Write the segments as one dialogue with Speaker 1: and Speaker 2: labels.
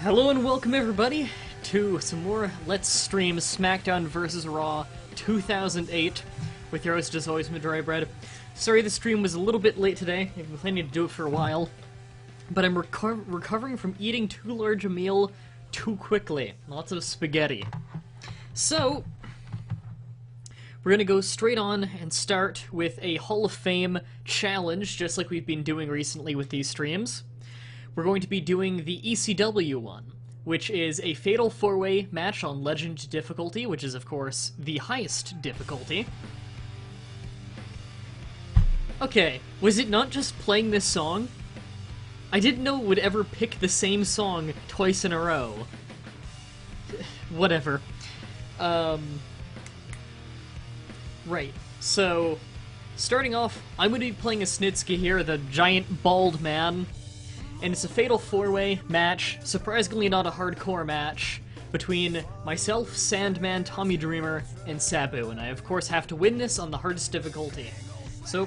Speaker 1: Hello and welcome everybody to some more Let's Stream SmackDown vs. Raw 2008 with your host as always, Mah-Dry-Bread. Sorry the stream was a little bit late today, I've been planning to do it for a while, but I'm recovering from eating too large a meal too quickly. Lots of spaghetti. So, we're gonna go straight on and start with a Hall of Fame challenge, just like we've been doing recently with these streams. We're going to be doing the ECW one, which is a Fatal 4-Way match on Legend difficulty, which is, of course, the highest difficulty. Okay, was it not just playing this song? I didn't know it would ever pick the same song twice in a row. Whatever. Right, so, starting off, I'm going to be playing a Snitsky here, the giant bald man. And it's a Fatal 4-Way match, surprisingly not a hardcore match, between myself, Sandman, Tommy Dreamer, and Sabu, and I of course have to win this on the hardest difficulty. So,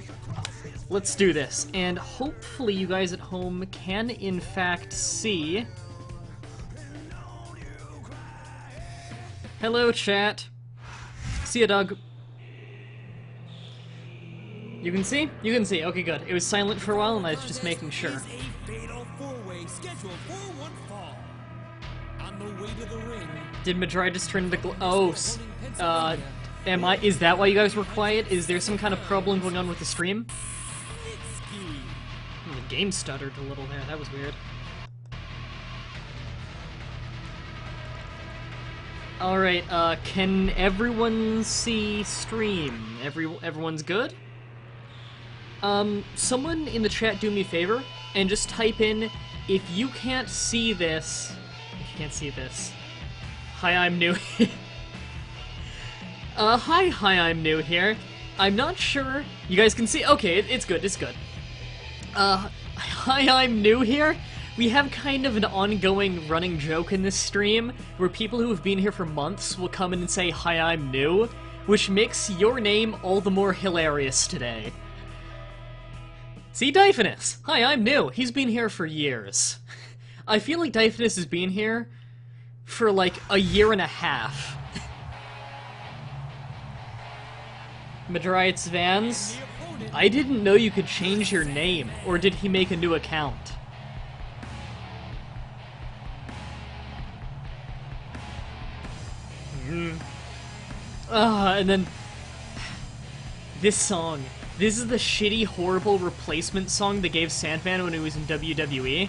Speaker 1: let's do this, and hopefully you guys at home can in fact see... Hello, chat. See ya, Doug. You can see? You can see. Okay, good. It was silent for a while, and I was just making sure.
Speaker 2: Scheduled for one fall. On the way to the ring.
Speaker 1: Did Mah-Dry just turn the is that why you guys were quiet? Is there some kind of problem going on with the stream? The game stuttered a little there, that was weird. Alright, can everyone see stream? Everyone's good? Someone in the chat do me a favor, and just type in, if you can't see this... Hi, I'm new. Hi, I'm new here. I'm not sure... You guys can see? Okay, it's good, it's good. Hi, I'm new here. We have kind of an ongoing running joke in this stream, where people who have been here for months will come in and say, hi, I'm new, which makes your name all the more hilarious today. See, Dyphanus! Hi, I'm new. He's been here for years. I feel like Dyphanus has been here for like a year and a half. Mah-Dry, Vans. I didn't know you could change your name, or did he make a new account? And then... this song. This is the shitty, horrible replacement song they gave Sandman when he was in WWE.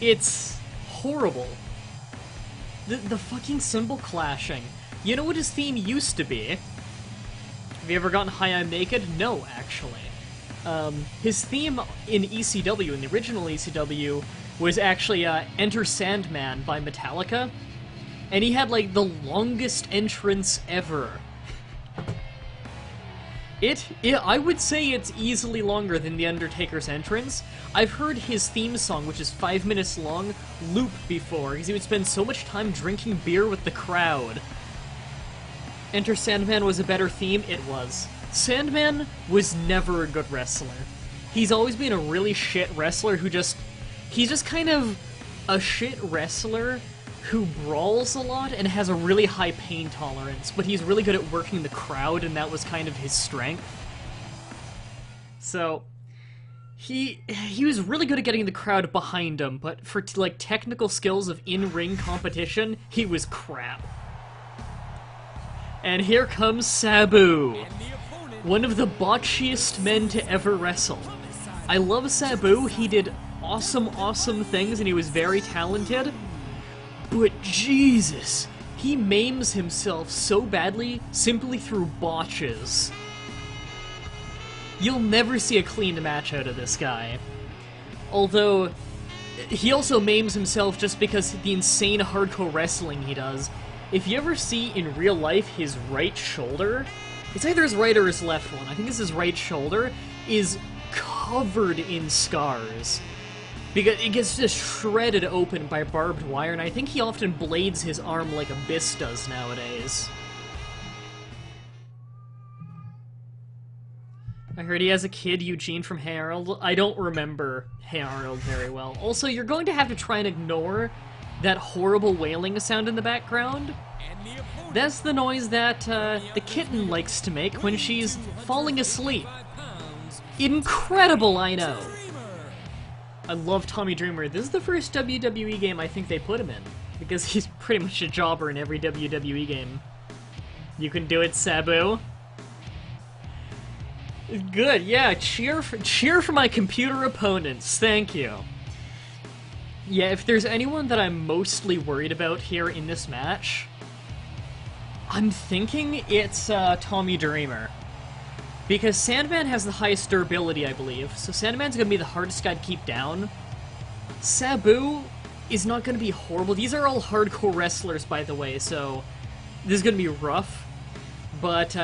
Speaker 1: It's horrible. The fucking cymbal clashing. You know what his theme used to be? Have you ever gotten Hi, I'm Naked? No, actually. His theme in ECW, in the original ECW, was actually Enter Sandman by Metallica. And he had, like, the longest entrance ever. I would say it's easily longer than The Undertaker's entrance. I've heard his theme song, which is 5 minutes long, loop before, because he would spend so much time drinking beer with the crowd. Enter Sandman was a better theme? It was. Sandman was never a good wrestler. He's always been a really shit wrestler who just... He's just kind of a shit wrestler who brawls a lot and has a really high pain tolerance, but he's really good at working the crowd, and that was kind of his strength. So, he was really good at getting the crowd behind him, but for, like, technical skills of in-ring competition, he was crap. And here comes Sabu, one of the botchiest men to ever wrestle. I love Sabu, he did awesome things, and he was very talented. But Jesus, he maims himself so badly simply through botches. You'll never see a clean match out of this guy. Although, he also maims himself just because of the insane hardcore wrestling he does. If you ever see in real life his right shoulder, it's either his right or his left one, I think it's his right shoulder, is covered in scars. Because it gets just shredded open by barbed wire, and I think he often blades his arm like Abyss does nowadays. heard he has a kid, Eugene from Hey Arnold. I don't remember Hey Arnold very well. Also, you're going to have to try and ignore that horrible wailing sound in the background. That's the noise that the kitten likes to make when she's falling asleep. Incredible, I know. I love Tommy Dreamer. This is the first WWE game I think they put him in, because he's pretty much a jobber in every WWE game. You can do it, Sabu. Good, yeah, cheer for my computer opponents, thank you. Yeah, if there's anyone that I'm mostly worried about here in this match, I'm thinking it's Tommy Dreamer. Because Sandman has the highest durability, I believe, so Sandman's gonna be the hardest guy to keep down. Sabu is not gonna be horrible. These are all hardcore wrestlers, by the way, so this is gonna be rough. But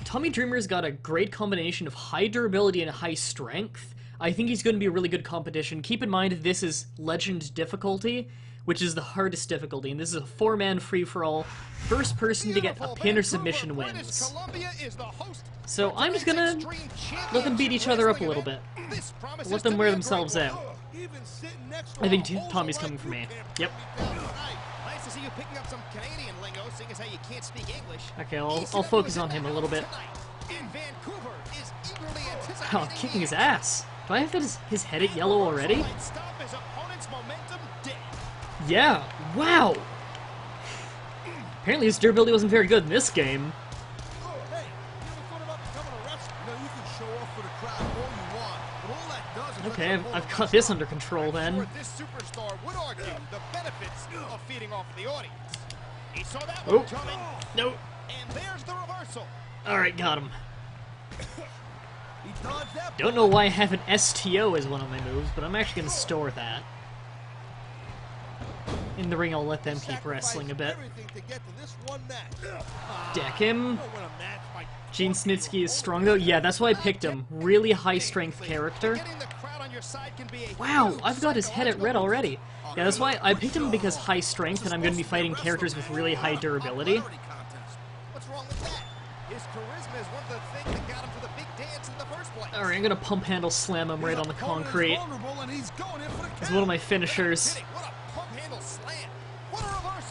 Speaker 1: Tommy Dreamer's got a great combination of high durability and high strength. I think he's gonna be a really good competition. Keep in mind, this is Legend difficulty, which is the hardest difficulty, and this is a 4-man free-for-all. First person to get a pin or submission wins. So I'm just gonna let them beat each other up a little bit. Let them wear themselves out. I think Tommy's coming for me. Yep. Okay, I'll focus on him a little bit. Oh, kicking his ass. Do I have his head at yellow already? Yeah, wow! Apparently his durability wasn't very good in this game. Okay, I've got this under control then. Oh, no. Alright, got him. Don't know why I have an STO as one of my moves, but I'm actually going to store that. In the ring, I'll let them keep wrestling a bit. Deck him. Gene Snitsky is strong though. Yeah, that's why I picked him. Really high strength character. Wow, I've got his head at red already. Yeah, that's why I picked him, because high strength, and I'm going to be fighting characters with really high durability. Alright, I'm going to pump handle slam him right on the concrete. It's one of my finishers.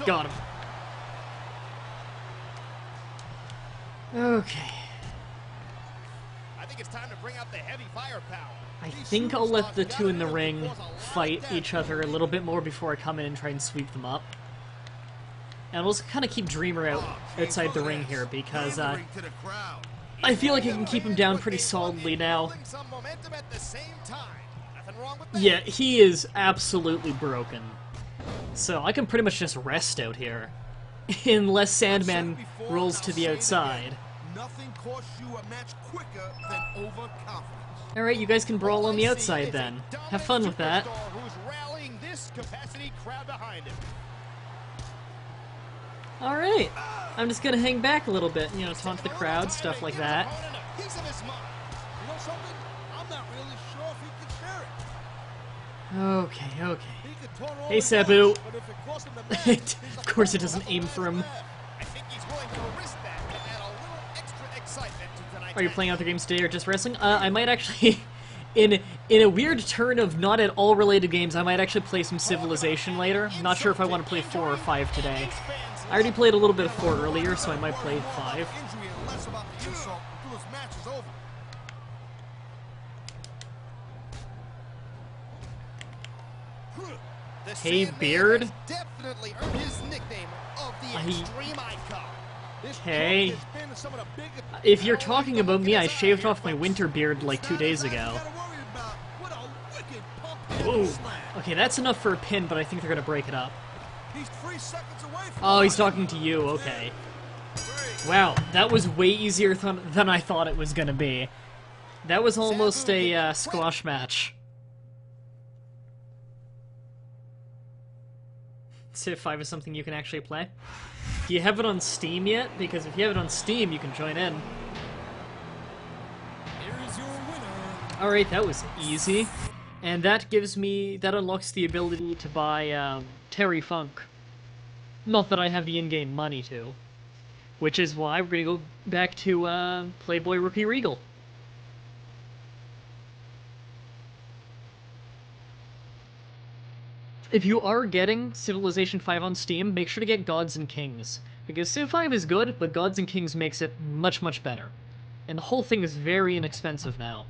Speaker 1: Got him. Okay.
Speaker 3: I think it's time to bring out the heavy firepower.
Speaker 1: I think I'll let the two in the ring fight each other a little bit more before I come in and try and sweep them up. And we'll just kind of keep Dreamer outside the ring here, because I feel like I can keep him down pretty solidly now. Yeah, he is absolutely broken. So I can pretty much just rest out here, unless Sandman rolls to the outside. Alright, you guys can brawl on the outside then. Have fun with that. Alright, I'm just gonna hang back a little bit, you know, taunt the crowd, stuff like that. Okay, okay. Hey, Sabu. Of course it doesn't aim for him. Are you playing other games today or just wrestling? I might actually, in a weird turn of not at all related games, I might actually play some Civilization later. I'm not sure if I want to play 4 or 5 today. I already played a little bit of 4 earlier, so I might play 5. Hey, Beard. Okay. If you're talking about me, I shaved off my winter beard like 2 days ago. Ooh. Okay, that's enough for a pin, but I think they're gonna break it up. Oh, he's talking to you, okay. Wow, that was way easier than I thought it was gonna be. That was almost a squash match. Civ5 is something you can actually play. Do you have it on Steam yet? Because if you have it on Steam, you can join in. Alright, that was easy. And that unlocks the ability to buy Terry Funk. Not that I have the in-game money to. Which is why we're gonna go back to Playboy Rookie Regal. If you are getting Civilization 5 on Steam, make sure to get Gods and Kings. Because Civ 5 is good, but Gods and Kings makes it much, much better. And the whole thing is very inexpensive now.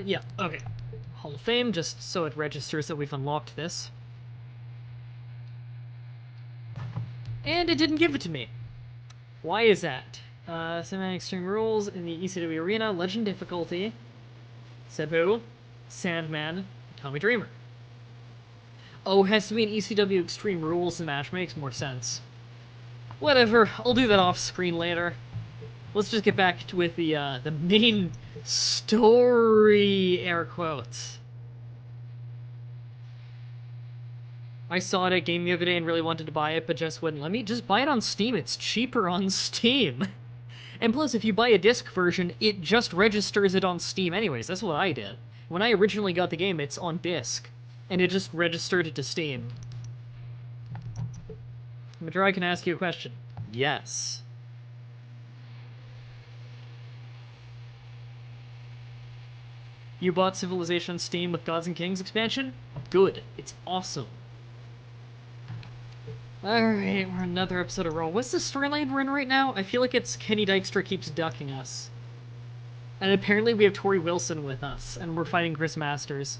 Speaker 1: Yeah, okay. Hall of Fame, just so it registers that we've unlocked this. And it didn't give it to me. Why is that? Cinematic Extreme Rules in the ECW Arena, Legend Difficulty, Cebu, Sandman, Tommy Dreamer. Oh, it has to be an ECW Extreme Rules match, makes more sense. Whatever, I'll do that off screen later. Let's just get back to with the main story, air quotes. I saw it at Game the other day and really wanted to buy it, but just wouldn't let me. Just buy it on Steam, it's cheaper on Steam. And plus, if you buy a disc version, it just registers it on Steam anyways, that's what I did. When I originally got the game, it's on disc, and it just registered it to Steam. Mah-Dry, can I ask you a question? Yes. You bought Civilization on Steam with Gods and Kings expansion? Good. It's awesome. Alright, we're another episode of Raw. What's the storyline we're in right now? I feel like it's Kenny Dykstra keeps ducking us. And apparently we have Tori Wilson with us, and we're fighting Chris Masters.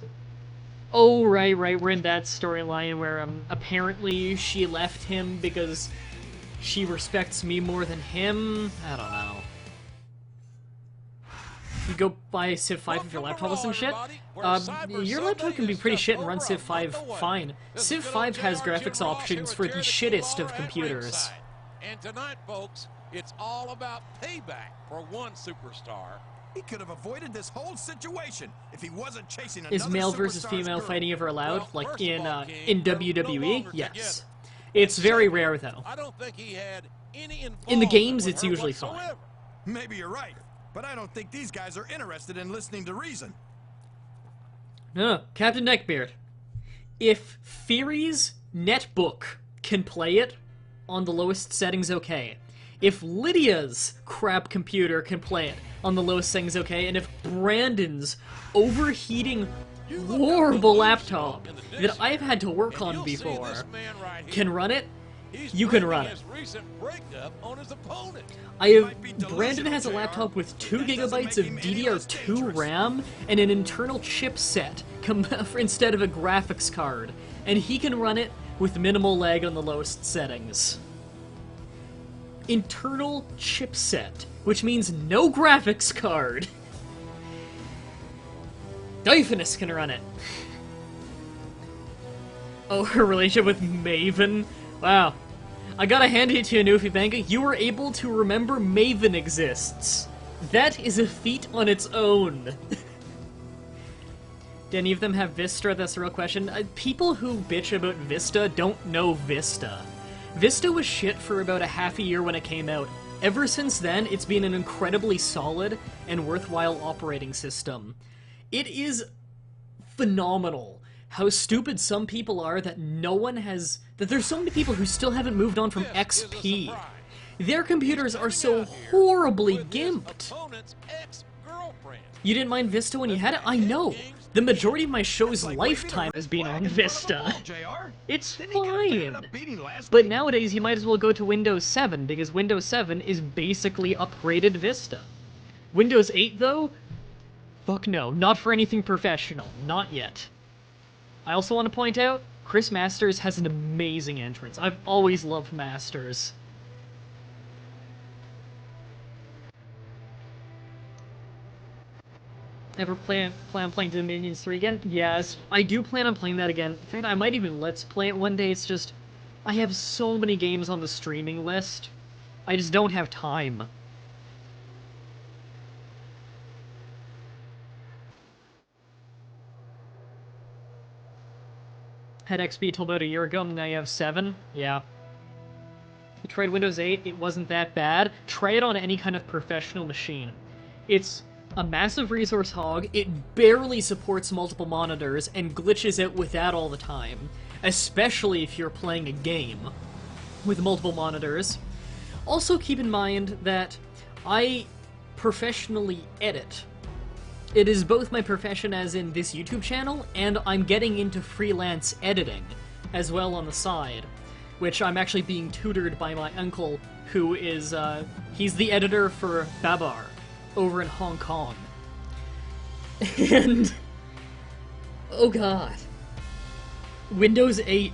Speaker 1: Oh, right, we're in that storyline where, apparently she left him because she respects me more than him? I don't know. You go buy Civ5 if your laptop was some shit? Your laptop can be pretty shit and run Civ5 fine. Civ5 has graphics options for the shittest of computers.
Speaker 2: And tonight, folks, it's all about payback for one superstar.
Speaker 4: He could have avoided this whole situation if he wasn't chasing another
Speaker 1: Is male versus female fighting ever allowed? Like in WWE? Yes. It's very rare though.
Speaker 2: I don't think he had any
Speaker 1: in the games it's usually fine.
Speaker 4: Maybe you're right, but I don't think these guys are interested in listening to reason.
Speaker 1: No, Captain Neckbeard. If Theory's netbook can play it on the lowest settings, okay. If Lydia's crap computer can play it on the lowest settings, okay, and if Brandon's overheating horrible laptop that I've had to work on before can run it, you can run it. Brandon has a laptop with 2 gigabytes of DDR2 RAM and an internal chipset instead of a graphics card, and he can run it with minimal lag on the lowest settings. Internal chipset, which means no graphics card. Diaphanous can run it. Oh, her relationship with Maven? Wow. I gotta hand it to you, Nufi Banga. You were able to remember Maven exists. That is a feat on its own. Do any of them have Vista? That's the real question. People who bitch about Vista don't know Vista. Vista was shit for about a half a year when it came out. Ever since then, it's been an incredibly solid and worthwhile operating system. It is phenomenal how stupid some people are that that there's so many people who still haven't moved on from XP. Their computers are so horribly gimped. You didn't mind Vista when you had it? I know. The majority of my show's lifetime has been on Vista. It's fine. But nowadays, you might as well go to Windows 7, because Windows 7 is basically upgraded Vista. Windows 8, though? Fuck no. Not for anything professional. Not yet. I also want to point out, Chris Masters has an amazing entrance. I've always loved Masters. Ever plan on playing Dominions 3 again? Yes, I do plan on playing that again. In fact, I might even let's play it one day. It's just, I have so many games on the streaming list. I just don't have time. Had XP till about a year ago, and now you have 7? Yeah. You tried Windows 8, it wasn't that bad. Try it on any kind of professional machine. It's a massive resource hog, it barely supports multiple monitors, and glitches out with that all the time. Especially if you're playing a game with multiple monitors. Also keep in mind that I professionally edit It is both my profession as in this YouTube channel, and I'm getting into freelance editing as well on the side, which I'm actually being tutored by my uncle, who is, he's the editor for Babar over in Hong Kong. And, oh god. Windows 8.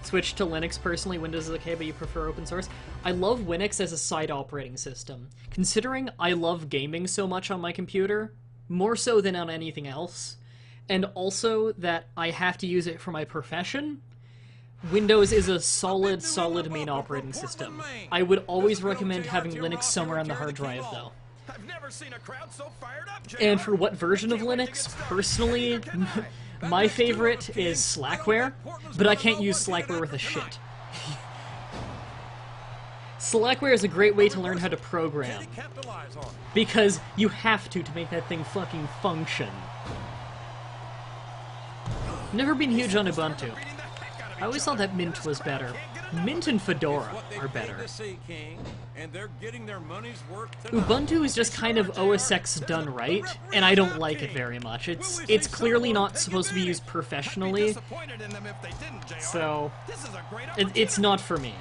Speaker 1: Switch to Linux personally, Windows is okay, but you prefer open source. I love Linux as a side operating system. Considering I love gaming so much on my computer, more so than on anything else, and also that I have to use it for my profession, Windows is a solid main operating system. I would always recommend having Linux somewhere on the hard drive, though.
Speaker 4: I've never seen a crowd so fired up, JR.
Speaker 1: And for what version of Linux, personally, my favorite is Slackware, but I can't use Slackware with a shit. Slackware is a great way to learn how to program, because you have to make that thing fucking function. Never been huge on Ubuntu. I always thought that Mint was better. Mint and Fedora are better. Ubuntu is just kind of OS X done right, and I don't like it very much. It's clearly not supposed to be used professionally, so it's not for me.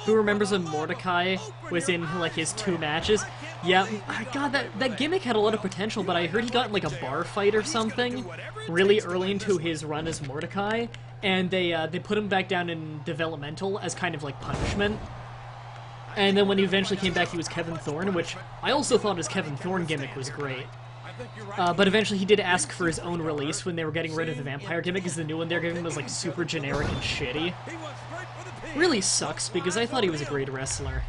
Speaker 1: Who remembers when Mordecai was in, like, his 2 matches? Yeah, god, that gimmick had a lot of potential, but I heard he got in, like, a bar fight or something really early into his run as Mordecai, and they put him back down in developmental as kind of, like, punishment. And then when he eventually came back, he was Kevin Thorne, which I also thought his Kevin Thorne gimmick was great. But eventually he did ask for his own release when they were getting rid of the vampire gimmick, because the new one they're giving him was, like, super generic and shitty. Really sucks, because I thought he was a great wrestler.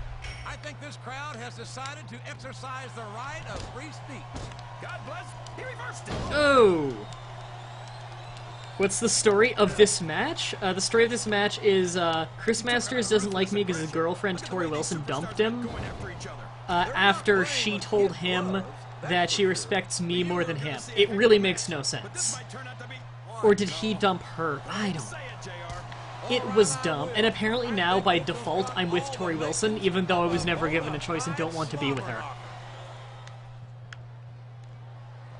Speaker 2: I think this crowd has decided to exercise the right of free speech.
Speaker 4: God bless. He reversed it.
Speaker 1: Oh! What's the story of this match? The story of this match is, Chris Masters doesn't like me because his girlfriend, Tori Wilson, dumped him, after she told him that she respects me more than him. It really makes no sense. Or did he dump her? I don't know. It was dumb, and apparently now, by default, I'm with Tori Wilson, even though I was never given a choice and don't want to be with her.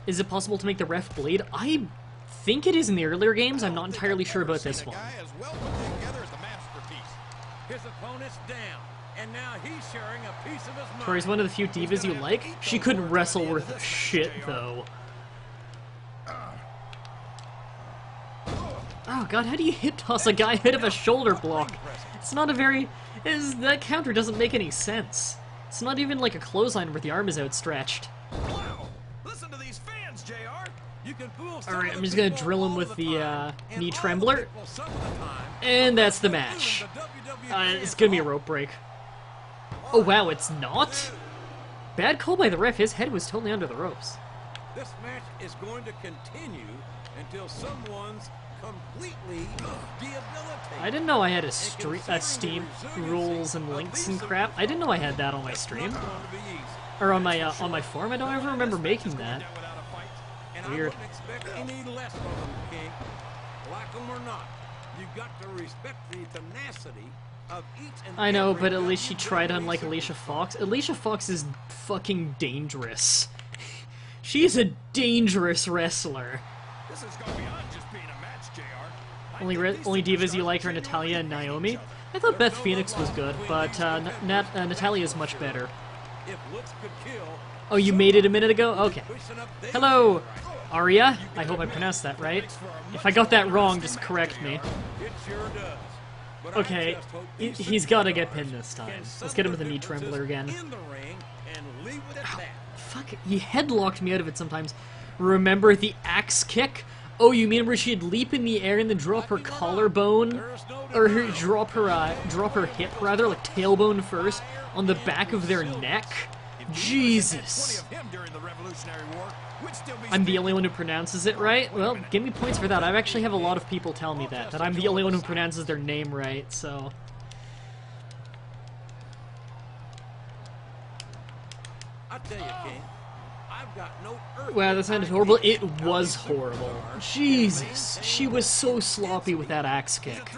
Speaker 1: Is it possible to make the ref bleed? I think it is in the earlier games. I'm not entirely sure about this one.
Speaker 2: His opponent's down, and now he's sharing a piece of his mind.
Speaker 1: Tori's one of the few divas you like. She couldn't wrestle worth a shit, though. Oh god, how do you hip toss a guy ahead of a shoulder block? It's not a very... that counter doesn't make any sense. It's not even like a clothesline where the arm is outstretched.
Speaker 4: Wow. Listen to these fans, JR. You can fool some
Speaker 1: Alright,
Speaker 4: of
Speaker 1: I'm
Speaker 4: the
Speaker 1: just gonna
Speaker 4: people
Speaker 1: drill him
Speaker 4: all
Speaker 1: with
Speaker 4: over
Speaker 1: the
Speaker 4: time,
Speaker 1: knee
Speaker 4: and
Speaker 1: trembler.
Speaker 4: all the people some of the time.
Speaker 1: And that's the match. It's gonna be a rope break. Oh wow, it's not? Bad call by the ref. His head was totally under the ropes.
Speaker 2: This match is going to continue until someone's completely debilitated.
Speaker 1: I didn't know I had a Steam rules and links and crap. I didn't know I had that on my stream. Or on my forum. I don't ever remember making that.
Speaker 2: And
Speaker 1: Weird.
Speaker 2: I wouldn't expect any less from them, King. Like them or not, you got to respect the tenacity of each and
Speaker 1: I know,
Speaker 2: every
Speaker 1: but at least she
Speaker 2: one
Speaker 1: tried
Speaker 2: of
Speaker 1: unlike
Speaker 2: these
Speaker 1: Alicia Fox. Alicia Fox is fucking dangerous. She's a dangerous wrestler.
Speaker 4: This is going beyond just being a match, JR.
Speaker 1: Only divas you like are Natalia and Naomi. I thought Beth Phoenix was good, but Natalia is much better.
Speaker 2: If looks could kill,
Speaker 1: Oh, you made it a minute ago? Okay.
Speaker 2: pushing up there.
Speaker 1: Hello, Arya. I hope I pronounced that right. If I got that wrong, just correct me.
Speaker 2: It sure does. But I
Speaker 1: Okay,
Speaker 2: just hope these
Speaker 1: he's got to get pinned this time. Let's get him with a knee trembler again.
Speaker 2: in the ring and leave it at that.
Speaker 1: Fuck, he headlocked me out of it sometimes. Remember the axe kick? Oh, you mean where she'd leap in the air and then drop her collarbone? Or drop her hip, rather, like tailbone first, on the back of their neck? Jesus. I'm the only one who pronounces it right? Well, give me points for that. I actually have a lot of people tell me that I'm the only one who pronounces their name right, so...
Speaker 2: I tell you, King, I've got no earthly
Speaker 1: Wow, that sounded horrible. It was horrible. Jesus. She was so sloppy with that axe kick.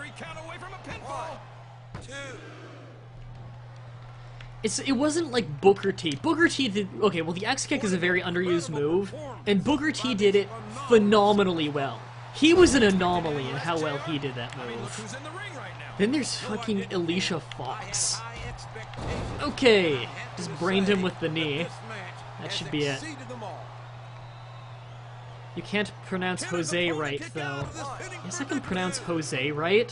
Speaker 1: It wasn't like Booker T. Booker T did... Okay, well, the X-Kick is a very underused move, and Booker T did it phenomenally well. He was an anomaly in how well he did that move. Then there's fucking Alicia Fox. Okay, just brained him with the knee. That should be it. You can't pronounce Jose right, though. Yes, I can pronounce Jose right.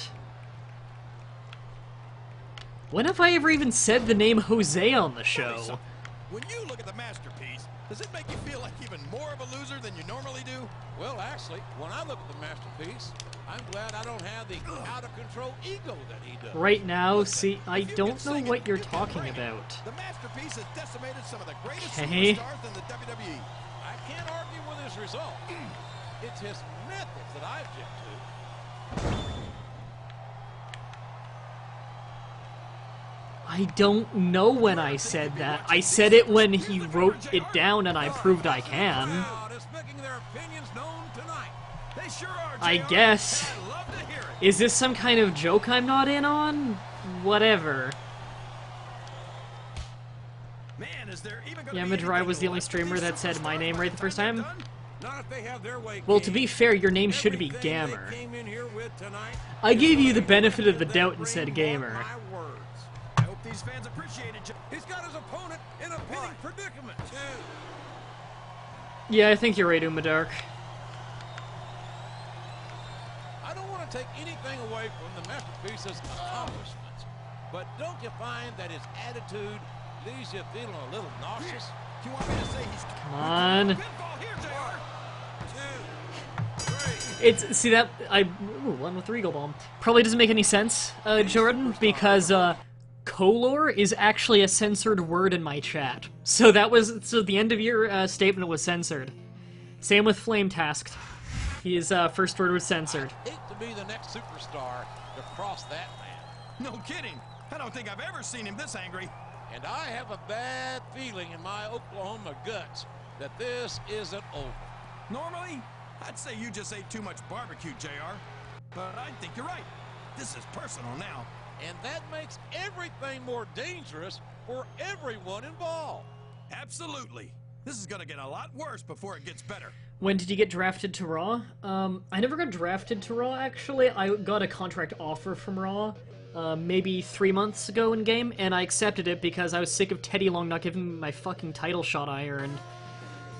Speaker 1: When have I ever even said the name Jose on the show?
Speaker 4: When you look at the masterpiece, does it make you feel like even more of a loser than you normally do?
Speaker 2: Well, actually, when I look at the masterpiece, I'm glad I don't have the out-of-control ego that he does.
Speaker 1: Right now, see, I don't know what you're talking about.
Speaker 4: The masterpiece has decimated some of the greatest
Speaker 1: Okay.
Speaker 4: superstars in the WWE.
Speaker 2: I can't argue with his result. It's his methods that I object to.
Speaker 1: I don't know when I said that. I said it when he wrote it down and I proved I can.
Speaker 2: Crowd is making their opinions known tonight.
Speaker 4: They sure are,
Speaker 1: I
Speaker 4: JR.
Speaker 1: guess.
Speaker 4: I'd love to hear it.
Speaker 1: Is this some kind of joke I'm not in on? Whatever.
Speaker 4: Man, is there even gonna
Speaker 1: Yeah,
Speaker 4: be
Speaker 1: Mah-Dry
Speaker 4: anything
Speaker 1: was the only
Speaker 4: left of
Speaker 1: streamer
Speaker 4: these
Speaker 1: that said my
Speaker 4: superstars
Speaker 1: name
Speaker 4: by
Speaker 1: right the first
Speaker 4: they're
Speaker 1: time.
Speaker 4: done?
Speaker 2: Not if they have their way,
Speaker 1: Well, to
Speaker 2: King.
Speaker 1: be fair, your name should be
Speaker 2: Everything
Speaker 1: Gamer.
Speaker 2: they came in here with tonight
Speaker 1: I gave you the
Speaker 2: is
Speaker 1: benefit of the
Speaker 2: that
Speaker 1: doubt and
Speaker 2: ring
Speaker 1: said
Speaker 2: mark
Speaker 1: Gamer.
Speaker 2: my words.
Speaker 4: I hope these fans appreciate it.
Speaker 2: He's got his opponent in a pinning predicament, too.
Speaker 1: Yeah, I think you're right, Umadark.
Speaker 2: I don't want to take anything away from the masterpiece's accomplishments, but don't you find that his attitude leaves you feeling a little nauseous?
Speaker 4: Do you want me to say he's
Speaker 1: Come on.
Speaker 4: pinfall here, JR?
Speaker 2: 2, 3.
Speaker 1: It's, see that, one with Regal Bomb. Probably doesn't make any sense, Jordan, because, color is actually a censored word in my chat. So so the end of your, statement was censored. Same with Flame Tasked. His, first word was censored.
Speaker 2: Hate to be the next superstar to cross that man.
Speaker 4: No kidding. I don't think I've ever seen him this angry.
Speaker 2: And I have a bad feeling in my Oklahoma guts that this isn't over.
Speaker 4: Normally, I'd say you just ate too much barbecue, JR. But I think you're right. This is personal now.
Speaker 2: And that makes everything more dangerous for everyone involved.
Speaker 4: Absolutely. This is gonna get a lot worse before it gets better.
Speaker 1: When did you get drafted to Raw? I never got drafted to Raw, actually. I got a contract offer from Raw, maybe 3 months ago in game, and I accepted it because I was sick of Teddy Long not giving me my fucking title shot I earned.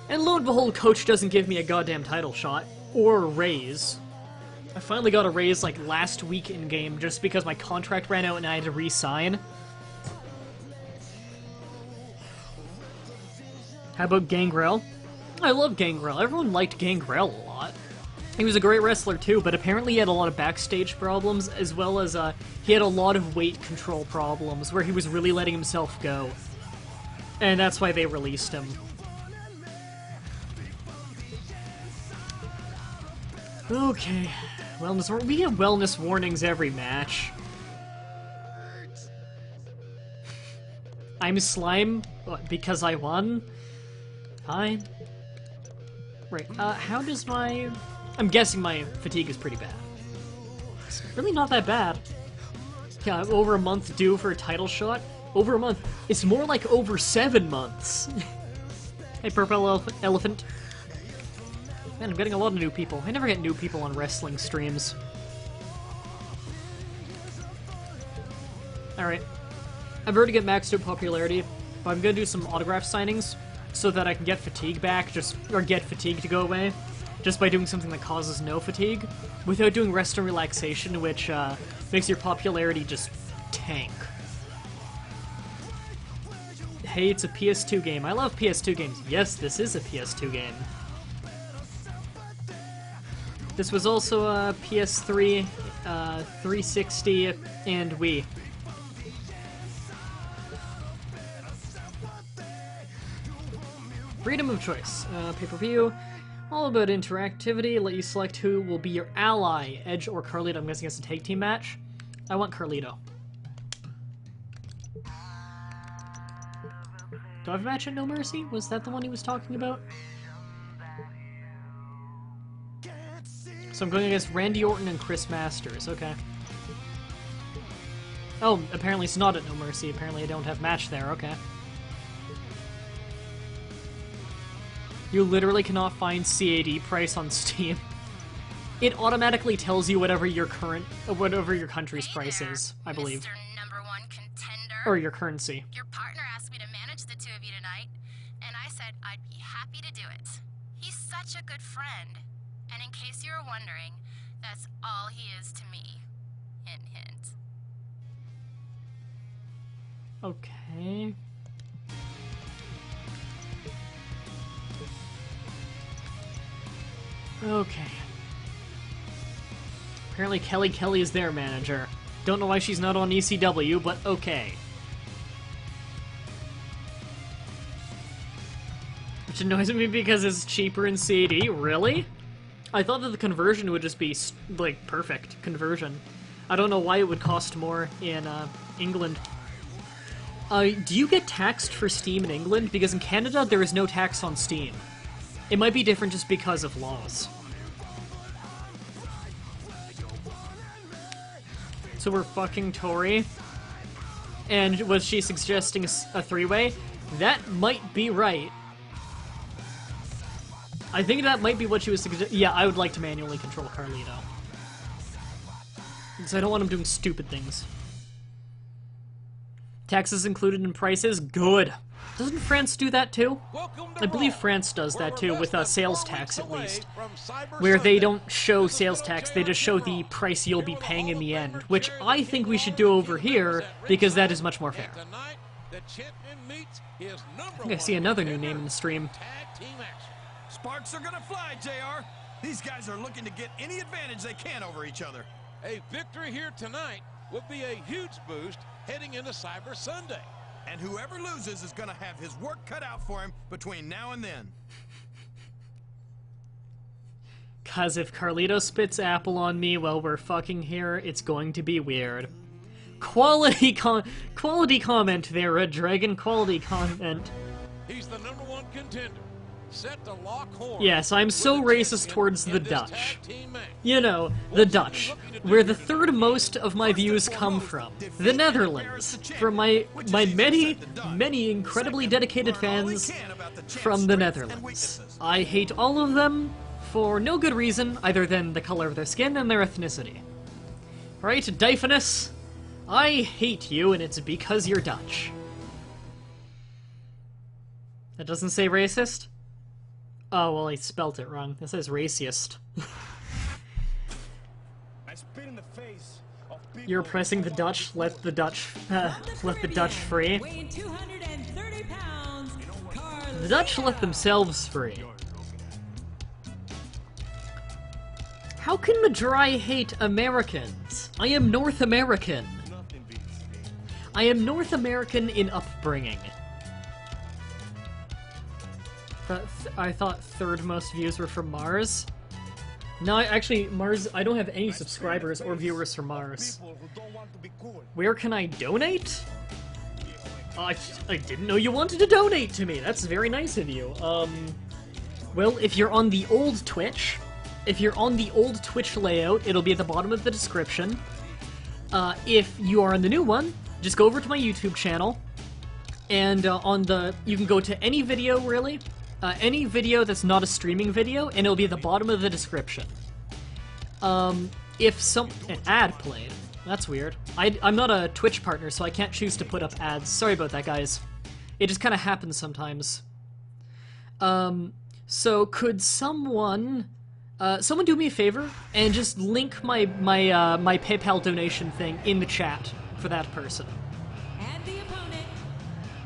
Speaker 1: And lo and behold, Coach doesn't give me a goddamn title shot, or a raise. I finally got a raise, like, last week in game, just because my contract ran out and I had to re-sign. How about Gangrel? I love Gangrel. Everyone liked Gangrel a lot. He was a great wrestler too, but apparently he had a lot of backstage problems, as well as he had a lot of weight control problems, where he was really letting himself go. And that's why they released him. Okay. We have wellness warnings every match. I'm slime because I won? Fine. Right, how does my... I'm guessing my fatigue is pretty bad. It's really not that bad. Yeah, over a month due for a title shot? Over a month. It's more like over 7 months. Hey, Purple Elephant. Man, I'm getting a lot of new people. I never get new people on wrestling streams. Alright. I've already got maxed out popularity, but I'm gonna do some autograph signings so that I can get fatigue back, or get fatigue to go away, just by doing something that causes no fatigue, without doing rest and relaxation, which makes your popularity just tank. Hey, it's a PS2 game. I love PS2 games. Yes, this is a PS2 game. This was also a PS3, 360, and Wii. Freedom of choice. Pay-per-view. All about interactivity. Let you select who will be your ally, Edge or Carlito. I'm guessing it's a tag team match. I want Carlito. Do I have a match at No Mercy? Was that the one he was talking about? So I'm going against Randy Orton and Chris Masters. Okay. Oh, apparently it's not at No Mercy. Apparently I don't have match there, okay. You literally cannot find CAD price on Steam. It automatically tells you whatever your country's price is, I believe.
Speaker 5: Mr. Number One Contender.
Speaker 1: Or your currency.
Speaker 5: Your partner asked me to manage the two of you tonight, and I said I'd be happy to do it. He's such a good friend. And in case you were wondering, that's all he is to me. Hint, hint.
Speaker 1: Okay. Okay. Apparently Kelly is their manager. Don't know why she's not on ECW, but okay. Which annoys me because it's cheaper in CAD. Really? I thought that the conversion would just be, like, perfect conversion. I don't know why it would cost more in, England. Do you get taxed for Steam in England? Because in Canada, there is no tax on Steam. It might be different just because of laws. So we're fucking Tori. And was she suggesting a three-way? That might be right. I think that might be what she was suggesting. Yeah, I would like to manually control Carlito. Because I don't want him doing stupid things. Taxes included in prices? Good. Doesn't France do that too? I believe France does that too, with a sales tax at least. Where they don't show sales tax, they just show the price you'll be paying in the end. Which I think we should do over here, because that is much more fair. I think I see another new name in the stream.
Speaker 4: Sparks are gonna fly, JR. These guys are looking to get any advantage they can over each other.
Speaker 2: A victory here tonight would be a huge boost heading into Cyber Sunday.
Speaker 4: And whoever loses is gonna have his work cut out for him between now and then.
Speaker 1: Cause if Carlito spits apple on me while we're fucking here, it's going to be weird. Quality comment there, Red Dragon. Quality comment.
Speaker 2: He's the number one contender. Set to lock horns.
Speaker 1: Yes, I'm so racist towards the Dutch. You know, the Dutch, where the third most of my views come from. The Netherlands, from my many incredibly dedicated fans from the Netherlands. I hate all of them for no good reason other than the color of their skin and their ethnicity. Right, Dyphanus? I hate you, and it's because you're Dutch. That doesn't say racist? Oh, well, I spelt it wrong. It says racist. You're pressing the Dutch. Let the Dutch free. The Dutch let themselves free. How can Mah-Dry hate Americans? I am North American. I am North American in upbringing. I thought third most views were from Mars. No, actually, Mars, I don't have any subscribers or viewers from Mars. Where can I donate? I didn't know you wanted to donate to me. That's very nice of you. Well, if you're on the old Twitch, layout, it'll be at the bottom of the description. If you are on the new one, just go over to my YouTube channel, and you can go to any video, really. Any video that's not a streaming video, and it'll be at the bottom of the description. If an ad played, that's weird. I'm not a Twitch partner, so I can't choose to put up ads. Sorry about that, guys. It just kind of happens sometimes. So could someone do me a favor and just link my PayPal donation thing in the chat for that person?
Speaker 6: And the opponent.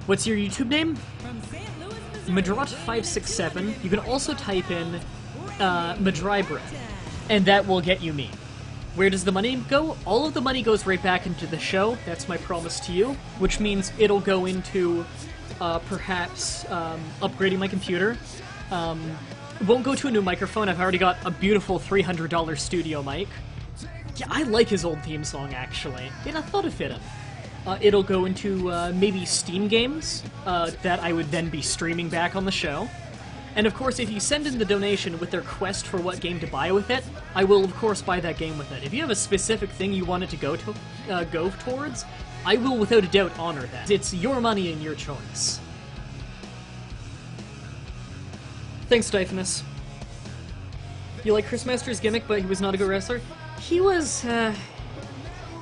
Speaker 1: What's your YouTube name?
Speaker 6: From St. Louis, Missouri.
Speaker 1: Madrot567. You can also type in Mah-Dry-Bread, and that will get you me. Where does the money go? All of the money goes right back into the show. That's my promise to you, which means it'll go into perhaps upgrading my computer. It won't go to a new microphone. I've already got a beautiful $300 studio mic. Yeah, I like his old theme song, actually. And I thought it fit him. It'll go into maybe Steam games that I would then be streaming back on the show. And of course, if you send in the donation with their request for what game to buy with it, I will of course buy that game with it. If you have a specific thing you want it to go towards, I will without a doubt honor that. It's your money and your choice. Thanks, Typhonus. You like Chris Masters' gimmick, but he was not a good wrestler? He was,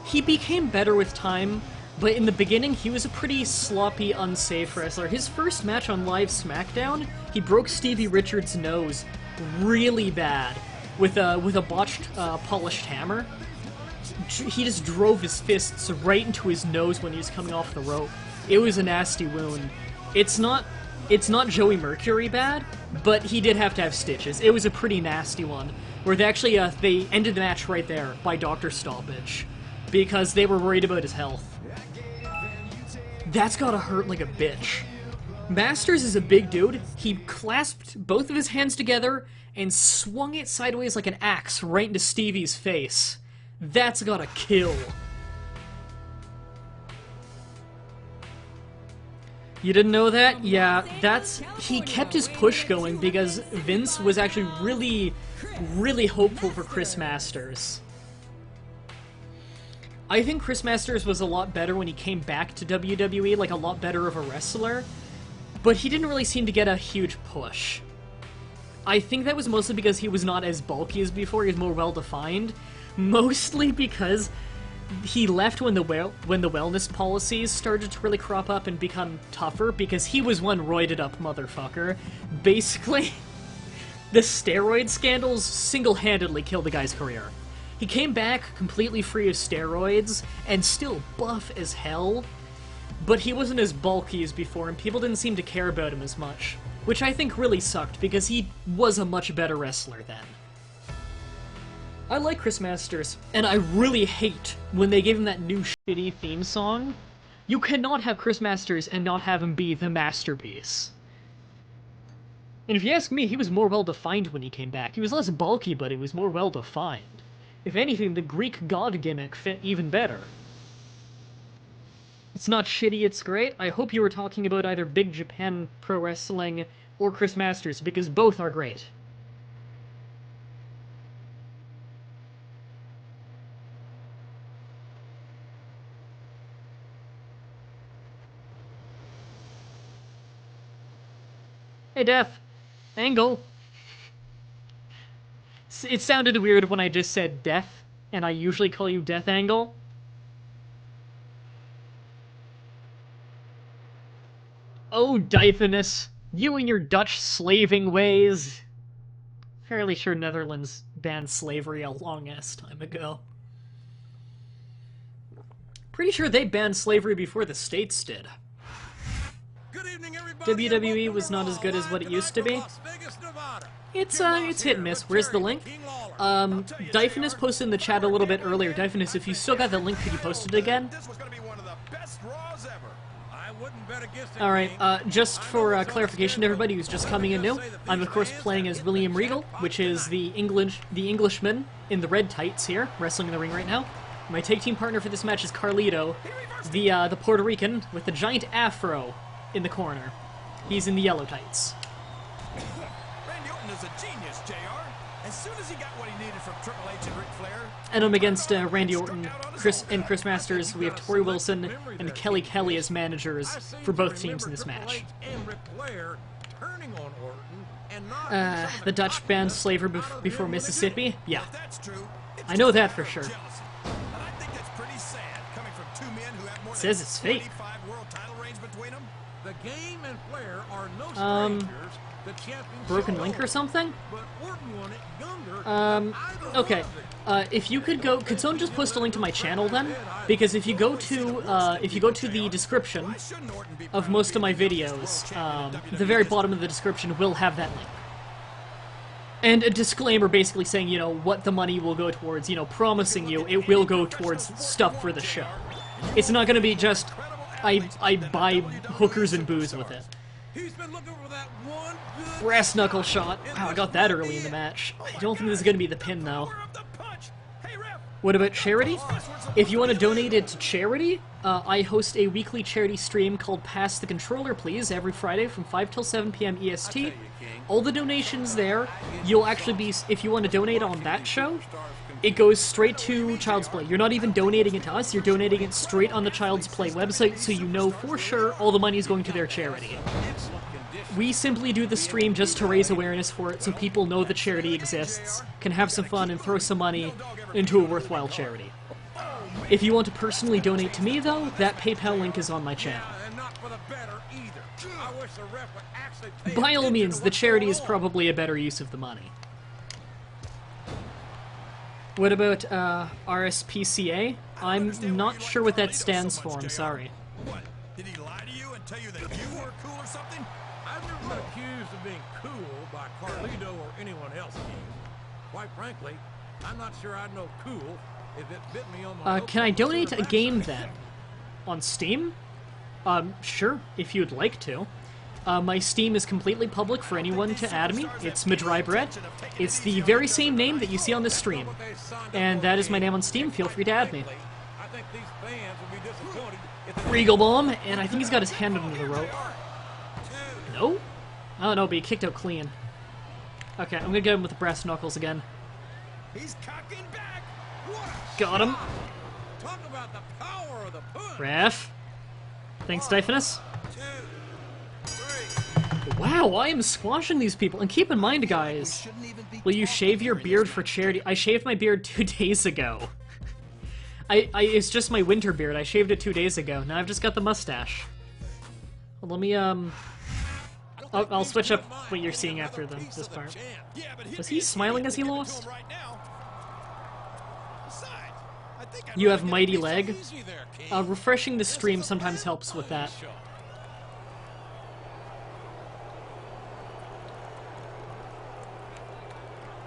Speaker 1: he became better with time, but in the beginning, he was a pretty sloppy, unsafe wrestler. His first match on Live SmackDown, he broke Stevie Richards' nose really bad with a botched, polished hammer. He just drove his fists right into his nose when he was coming off the rope. It was a nasty wound. It's not Joey Mercury bad, but he did have to have stitches. It was a pretty nasty one, where they actually, they ended the match right there by doctor stoppage, because they were worried about his health. That's gotta hurt like a bitch. Masters is a big dude. He clasped both of his hands together and swung it sideways like an axe right into Stevie's face. That's gotta kill. You didn't know that? Yeah, he kept his push going because Vince was actually really, really hopeful for Chris Masters. I think Chris Masters was a lot better when he came back to WWE, like a lot better of a wrestler, but he didn't really seem to get a huge push. I think that was mostly because he was not as bulky as before, he was more well-defined, mostly because he left when the wellness policies started to really crop up and become tougher, because he was one roided up motherfucker. Basically, the steroid scandals single-handedly killed the guy's career. He came back completely free of steroids, and still buff as hell, but he wasn't as bulky as before, and people didn't seem to care about him as much. Which I think really sucked, because he was a much better wrestler then. I like Chris Masters, and I really hate when they gave him that new shitty theme song. You cannot have Chris Masters and not have him be the masterpiece. And if you ask me, he was more well-defined when he came back. He was less bulky, but he was more well-defined. If anything, the Greek god gimmick fit even better. It's not shitty, it's great. I hope you were talking about either Big Japan Pro Wrestling or Chris Masters, because both are great. Hey, Death. Angle. It sounded weird when I just said Death, and I usually call you Death Angle. Oh, Dyphonus, you and your Dutch slaving ways. Fairly sure Netherlands banned slavery a long-ass time ago. Pretty sure they banned slavery before the States did. WWE was not as good as what it used to be. It's hit and miss. Where's the link? Dyphonus posted in the chat a little bit earlier. Dyphonus, if you still got the link, could you post it again? Alright, just for clarification to everybody who's just coming in new, I'm of course playing as William Regal, which is the Englishman in the red tights here, wrestling in the ring right now. My tag team partner for this match is Carlito, the Puerto Rican with the giant afro in the corner. He's in the yellow tights.
Speaker 4: Randy Orton is a genius, JR. As soon as he got what he needed from Triple H and Ric Flair.
Speaker 1: And I'm against Randy Orton, Chris Masters. We have Tori Wilson and Kelly Kelly as managers for both teams in this match. The Dutch banned slavery before Mississippi? Yeah. I know that for sure. It says it's fake.
Speaker 2: The game and Flair are no strangers. The championship
Speaker 1: Broken link or something?
Speaker 2: but Orton won it younger.
Speaker 1: Okay. If you could someone just post a link to my channel then? Because if you go to the description of most of my videos, the very bottom of the description will have that link. And a disclaimer basically saying, you know, what the money will go towards, you know, promising you it will go towards stuff for the show. It's not gonna be just, I buy hookers and booze with it.
Speaker 2: He's been looking for that one good
Speaker 1: Brass knuckle shot. Wow, I got that early in the match. I don't think this is gonna be the pin though. What about charity? If you want to donate it to charity, I host a weekly charity stream called Pass the Controller Please every Friday from 5 till 7 p.m. EST. All the donations there, you'll actually be, if you want to donate on that show, it goes straight to Child's Play. You're not even donating it to us, you're donating it straight on the Child's Play website, so you know for sure all the money is going to their charity. We simply do the stream just to raise awareness for it, so people know the charity exists, can have some fun, and throw some money into a worthwhile charity. If you want to personally donate to me, though, that PayPal link is on my channel.
Speaker 2: And not for the better either. I wish the ref would actually pay
Speaker 1: By all
Speaker 2: attention
Speaker 1: means,
Speaker 2: to
Speaker 1: the
Speaker 2: what's
Speaker 1: charity
Speaker 2: going
Speaker 1: is
Speaker 2: on.
Speaker 1: probably a better use of the money. What about, RSPCA? I'm not sure what that stands for, I'm sorry.
Speaker 4: What? Did he lie to you and tell you that you were cool or something?
Speaker 2: I've never been accused of being cool by Carlito or anyone else, King. Quite frankly, I'm not sure I'd know cool if it bit me on my
Speaker 1: Can I donate a game then? On Steam? Sure, if you'd like to. My Steam is completely public for anyone to add me. It's Mah-Dry-Bread. It's the very same name that you see on this stream. And that is my name on Steam, feel free to add me.
Speaker 2: I think these fans will be disappointed if they
Speaker 1: Regal Bomb, and I think he's got his hand under the rope. No? Oh no, but he kicked out clean. Okay, I'm gonna get him with the brass knuckles again.
Speaker 4: He's cocking back. What?
Speaker 1: Got him.
Speaker 2: talk about the power of the punch.
Speaker 1: Ref. Thanks, Dyphonus.
Speaker 2: 2, 3.
Speaker 1: Wow, I am squashing these people. And keep in mind, guys, will you shave your beard for charity? I shaved my beard 2 days ago. It's just my winter beard. I shaved it 2 days ago. Now I've just got the mustache. Well, let me, I'll switch up what you're seeing after this part. Was he smiling as he lost? You have mighty leg. Refreshing the stream sometimes helps with that.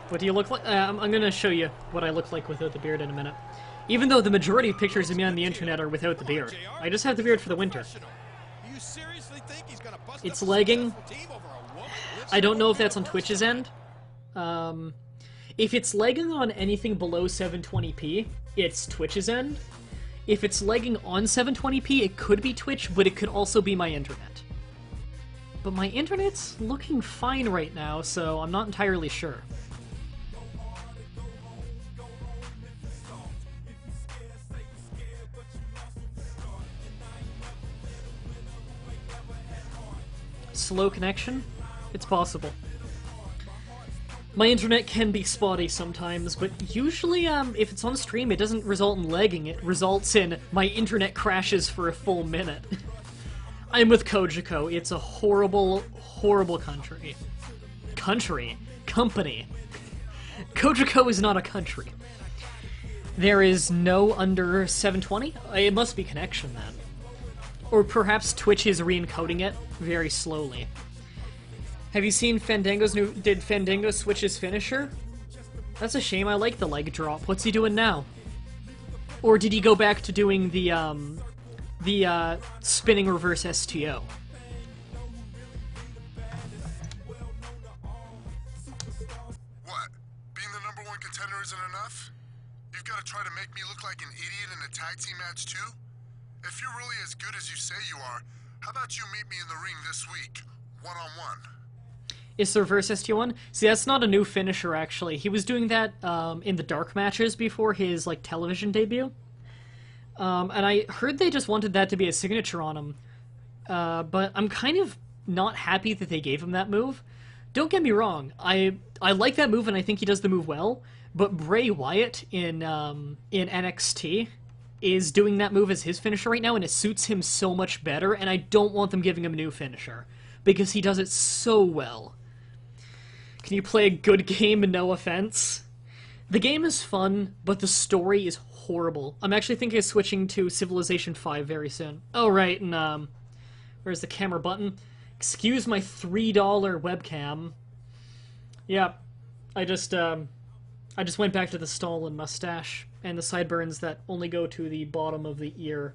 Speaker 1: What do you look like? I'm gonna show you what I look like without the beard in a minute. Even though the majority of pictures of me on the internet are without the beard. I just have the beard for the winter. It's lagging. I don't know if that's on Twitch's end. If it's lagging on anything below 720p, it's Twitch's end. If it's lagging on 720p, it could be Twitch, but it could also be my internet. But my internet's looking fine right now, so I'm not entirely sure. Slow connection? It's possible. My internet can be spotty sometimes, but usually, if it's on stream, it doesn't result in lagging. It results in my internet crashes for a full minute. I'm with Kojiko. It's a horrible, horrible country. Company. Kojiko is not a country. There is no under 720? It must be connection, then. Or perhaps Twitch is re-encoding it very slowly. Have you seen Fandango's new... Did Fandango switch his finisher? That's a shame, I like the leg drop. What's he doing now? Or did he go back to doing the spinning reverse STO?
Speaker 7: What? Being the #1 contender isn't enough? You've got to try to make me look like an idiot in a tag team match too? If you're really as good as you say you are, how about you meet me in the ring this week, one-on-one?
Speaker 1: Is the reverse STO one? See, that's not a new finisher, actually. He was doing that in the dark matches before his, like, television debut. And I heard they just wanted that to be a signature on him. But I'm kind of not happy that they gave him that move. Don't get me wrong, I like that move and I think he does the move well, but Bray Wyatt in NXT is doing that move as his finisher right now, and it suits him so much better, and I don't want them giving him a new finisher, because he does it so well. Can you play a good game, no offense? The game is fun, but the story is horrible. I'm actually thinking of switching to Civilization 5 very soon. Oh, right, and, where's the camera button? Excuse my $3 webcam. Yeah, I just went back to the stall and mustache, and the sideburns that only go to the bottom of the ear.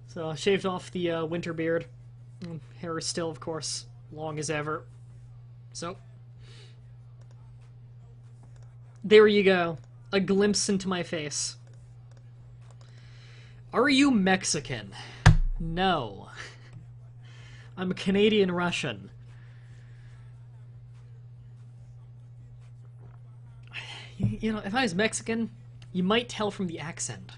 Speaker 1: So I shaved off the winter beard. Hair is still, of course, long as ever. So, there you go. A glimpse into my face. Are you Mexican? No. I'm Canadian-Russian. You know, if I was Mexican, you might tell from the accent.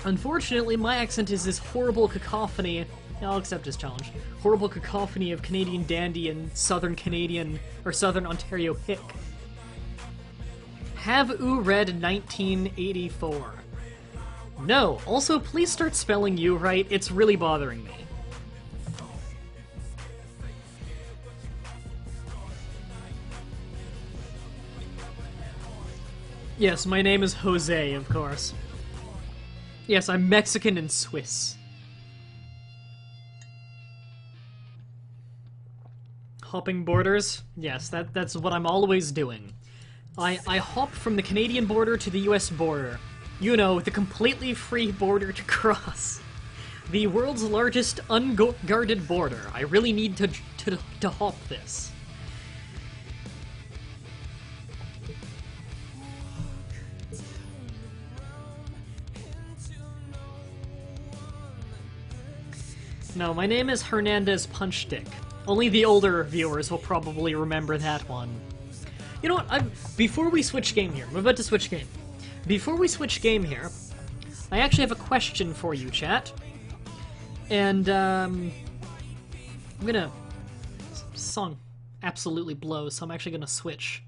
Speaker 1: Unfortunately, my accent is this horrible cacophony. I'll accept his challenge. Horrible cacophony of Canadian dandy and Southern Canadian, or Southern Ontario hick. Have oo read 1984? No. Also, please start spelling you right. It's really bothering me. Yes, my name is Jose, of course. Yes, I'm Mexican and Swiss. Hopping borders? Yes, that's what I'm always doing. I hop from the Canadian border to the US border. You know, the completely free border to cross. The world's largest unguarded border. I really need to hop this. No, my name is Hernandez Punchstick. Only the older viewers will probably remember that one. You know what, before we switch game here, I'm about to switch game. Before we switch game here, I actually have a question for you, chat. And, I'm gonna... This song absolutely blows, so I'm actually gonna switch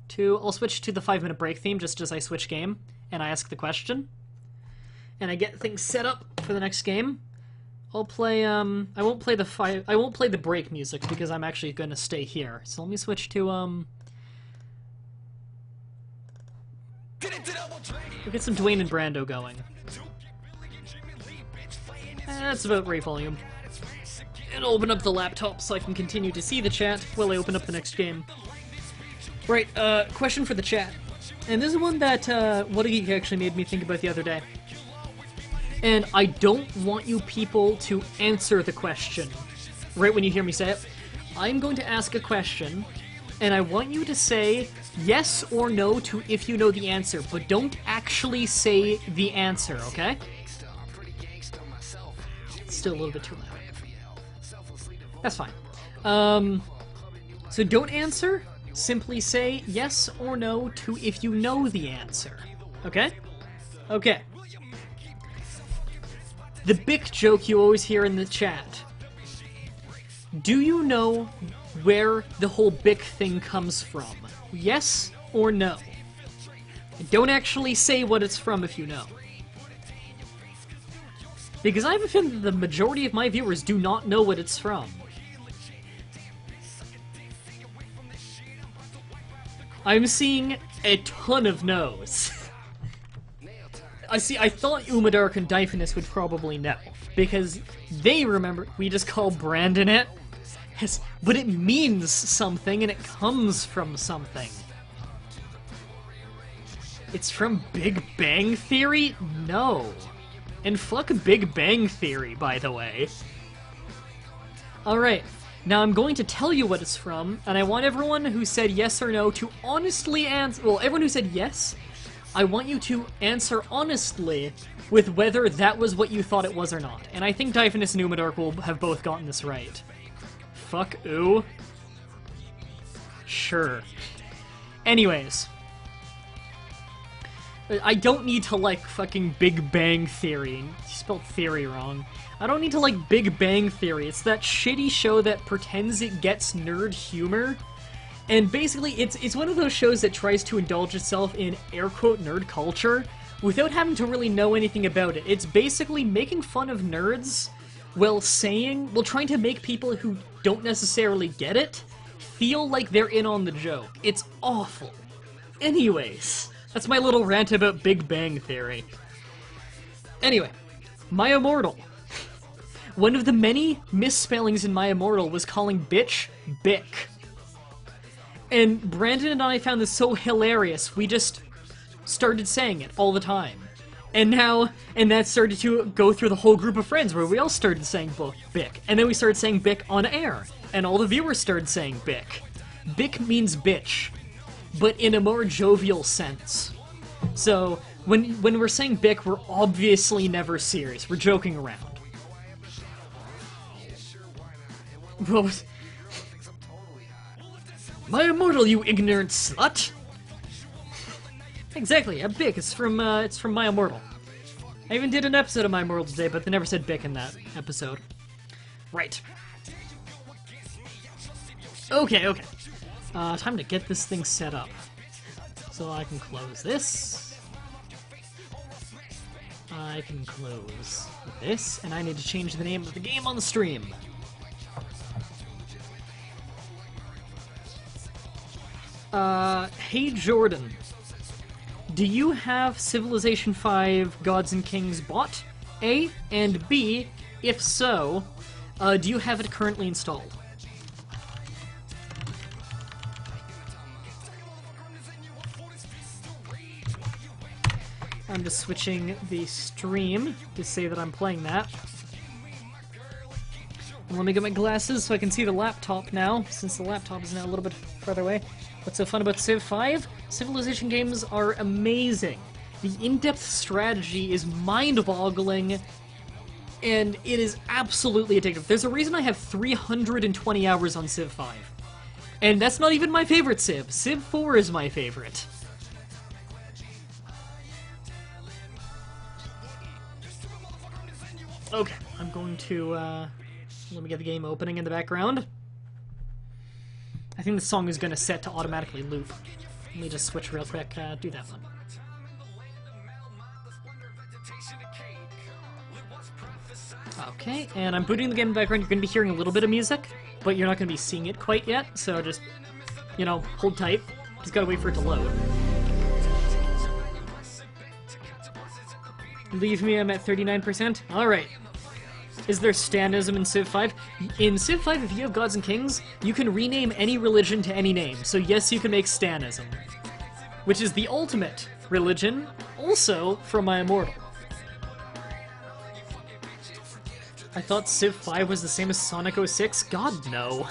Speaker 1: to... I'll switch to the 5-minute break theme just as I switch game, and I ask the question. And I get things set up for the next game. I'll play, I won't play the break music because I'm actually gonna stay here. So let me switch to, we'll get some Dwayne and Brando going. That's about right volume. And I'll open up the laptop so I can continue to see the chat while I open up the next game. Right, question for the chat. And this is one that, What a Geek actually made me think about the other day. And I don't want you people to answer the question right when you hear me say it. I'm going to ask a question, and I want you to say yes or no to if you know the answer, but don't actually say the answer, okay? It's still a little bit too loud. That's fine. So don't answer, simply say yes or no to if you know the answer, okay? Okay. The Bic joke you always hear in the chat. Do you know where the whole Bic thing comes from? Yes or no? Don't actually say what it's from if you know. Because I have a feeling that the majority of my viewers do not know what it's from. I'm seeing a ton of no's. I thought Umadark and Dyphonus would probably know, because they remember we just call Brandon it, but it means something and it comes from something. It's from Big Bang Theory? No. And fuck Big Bang Theory, by the way. Alright, now I'm going to tell you what it's from, and I want everyone who said yes or no to honestly answer. Well, everyone who said yes, I want you to answer honestly with whether that was what you thought it was or not. And I think Dyphonus and Umadark will have both gotten this right. Fuck ooh. Sure. Anyways. I don't need to like fucking Big Bang Theory. You spelled theory wrong. I don't need to like Big Bang Theory. It's that shitty show that pretends it gets nerd humor. And basically, it's one of those shows that tries to indulge itself in air-quote nerd culture without having to really know anything about it. It's basically making fun of nerds while trying to make people who don't necessarily get it feel like they're in on the joke. It's awful. Anyways, that's my little rant about Big Bang Theory. Anyway, My Immortal. One of the many misspellings in My Immortal was calling bitch Bic. And Brandon and I found this so hilarious, we just started saying it all the time. And that started to go through the whole group of friends, where we all started saying Bic. And then we started saying Bic on air, and all the viewers started saying Bic. Bic means bitch, but in a more jovial sense. So, when we're saying Bic, we're obviously never serious, we're joking around. My Immortal, you ignorant slut! Exactly, a Bic. It's from My Immortal. I even did an episode of My Immortal today, but they never said Bic in that episode. Right. Okay. Time to get this thing set up. So I can close this. I can close this, and I need to change the name of the game on the stream. Hey Jordan, do you have Civilization 5 Gods and Kings bought? A, and B, if so, do you have it currently installed? I'm just switching the stream to say that I'm playing that. And let me get my glasses so I can see the laptop now, since the laptop is now a little bit further away. What's so fun about Civ 5? Civilization games are amazing. The in-depth strategy is mind-boggling, and it is absolutely addictive. There's a reason I have 320 hours on Civ 5. And that's not even my favorite Civ. Civ 4 is my favorite. Okay, I'm going to, let me get the game opening in the background. I think the song is going to set to automatically loop. Let me just switch real quick, do that one. Okay, and I'm booting the game in the background. You're going to be hearing a little bit of music, but you're not going to be seeing it quite yet, so just, you know, hold tight. Just gotta wait for it to load. Leave me, I'm at 39%. Alright. Is there Stanism in Civ 5? In Civ 5, if you have Gods and Kings, you can rename any religion to any name. So yes, you can make Stanism. Which is the ultimate religion, also from My Immortal. I thought Civ 5 was the same as Sonic 06? God, no.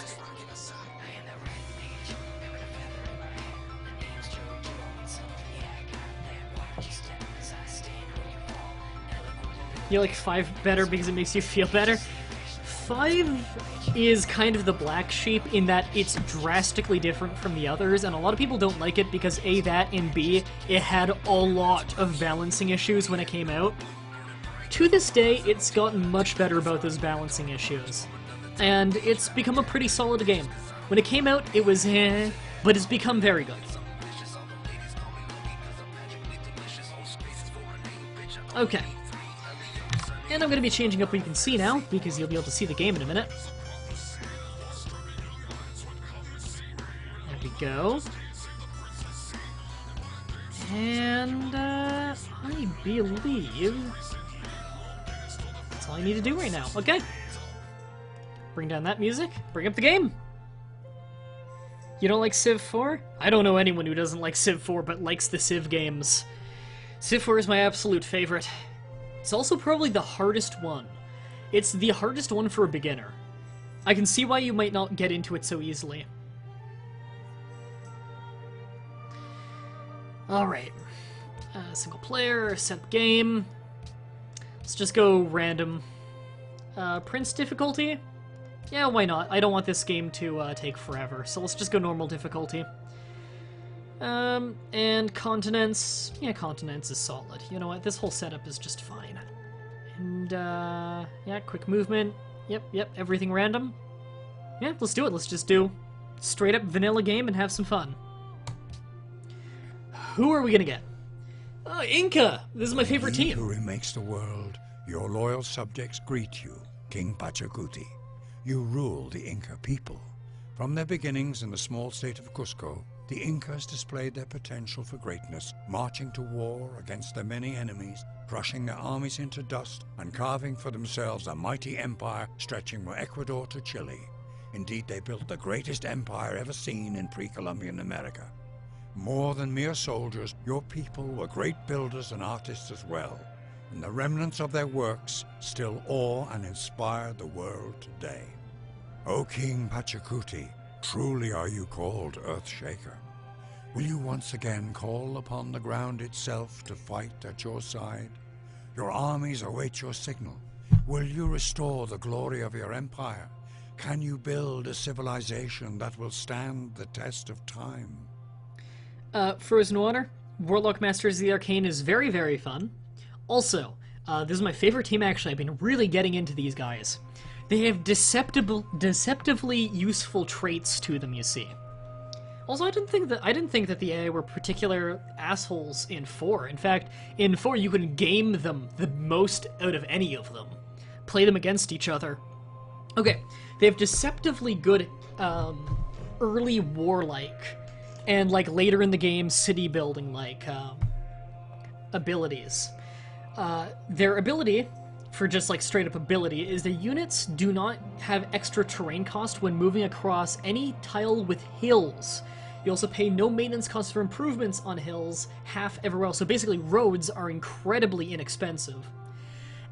Speaker 1: You like 5 better because it makes you feel better? 5 is kind of the black sheep in that it's drastically different from the others, and a lot of people don't like it because A, that, and B, it had a lot of balancing issues when it came out. To this day, it's gotten much better about those balancing issues, and it's become a pretty solid game. When it came out, it was eh, but it's become very good. Okay. And I'm going to be changing up what you can see now, because you'll be able to see the game in a minute. There we go. And, I believe that's all I need to do right now. Okay. Bring down that music. Bring up the game. You don't like Civ 4? I don't know anyone who doesn't like Civ 4 but likes the Civ games. Civ 4 is my absolute favorite. It's also probably the hardest one. It's the hardest one for a beginner. I can see why you might not get into it so easily. Alright. Single player, set game. Let's just go random. Prince difficulty? Yeah, why not? I don't want this game to take forever, so let's just go normal difficulty. And continents. Yeah, continents is solid. You know what? This whole setup is just fine. And, yeah, quick movement. Yep, everything random. Yeah, let's do it. Let's just do straight up vanilla game and have some fun. Who are we gonna get? Oh, Inca! This is my favorite team.
Speaker 8: Who remakes the world, your loyal subjects greet you, King Pachacuti. You rule the Inca people. From their beginnings in the small state of Cusco, the Incas displayed their potential for greatness, marching to war against their many enemies, crushing their armies into dust, and carving for themselves a mighty empire stretching from Ecuador to Chile. Indeed, they built the greatest empire ever seen in pre-Columbian America. More than mere soldiers, your people were great builders and artists as well, and the remnants of their works still awe and inspire the world today. O King Pachacuti, truly are you called Earthshaker. Will you once again call upon the ground itself to fight at your side? Your armies await your signal. Will you restore the glory of your empire? Can you build a civilization that will stand the test of time?
Speaker 1: Frozen water? Warlock Masters of the Arcane is very, very fun. Also, this is my favorite team, actually. I've been really getting into these guys. They have deceptively useful traits to them, you see. Also, I didn't think that the AI were particular assholes in 4. In fact, in 4 you can game them the most out of any of them. Play them against each other. Okay, they have deceptively good early warlike and like later in the game city building like abilities. Their ability, for just like straight up ability, is the units do not have extra terrain cost when moving across any tile with hills. You also pay no maintenance costs for improvements on hills, half everywhere else. So basically roads are incredibly inexpensive.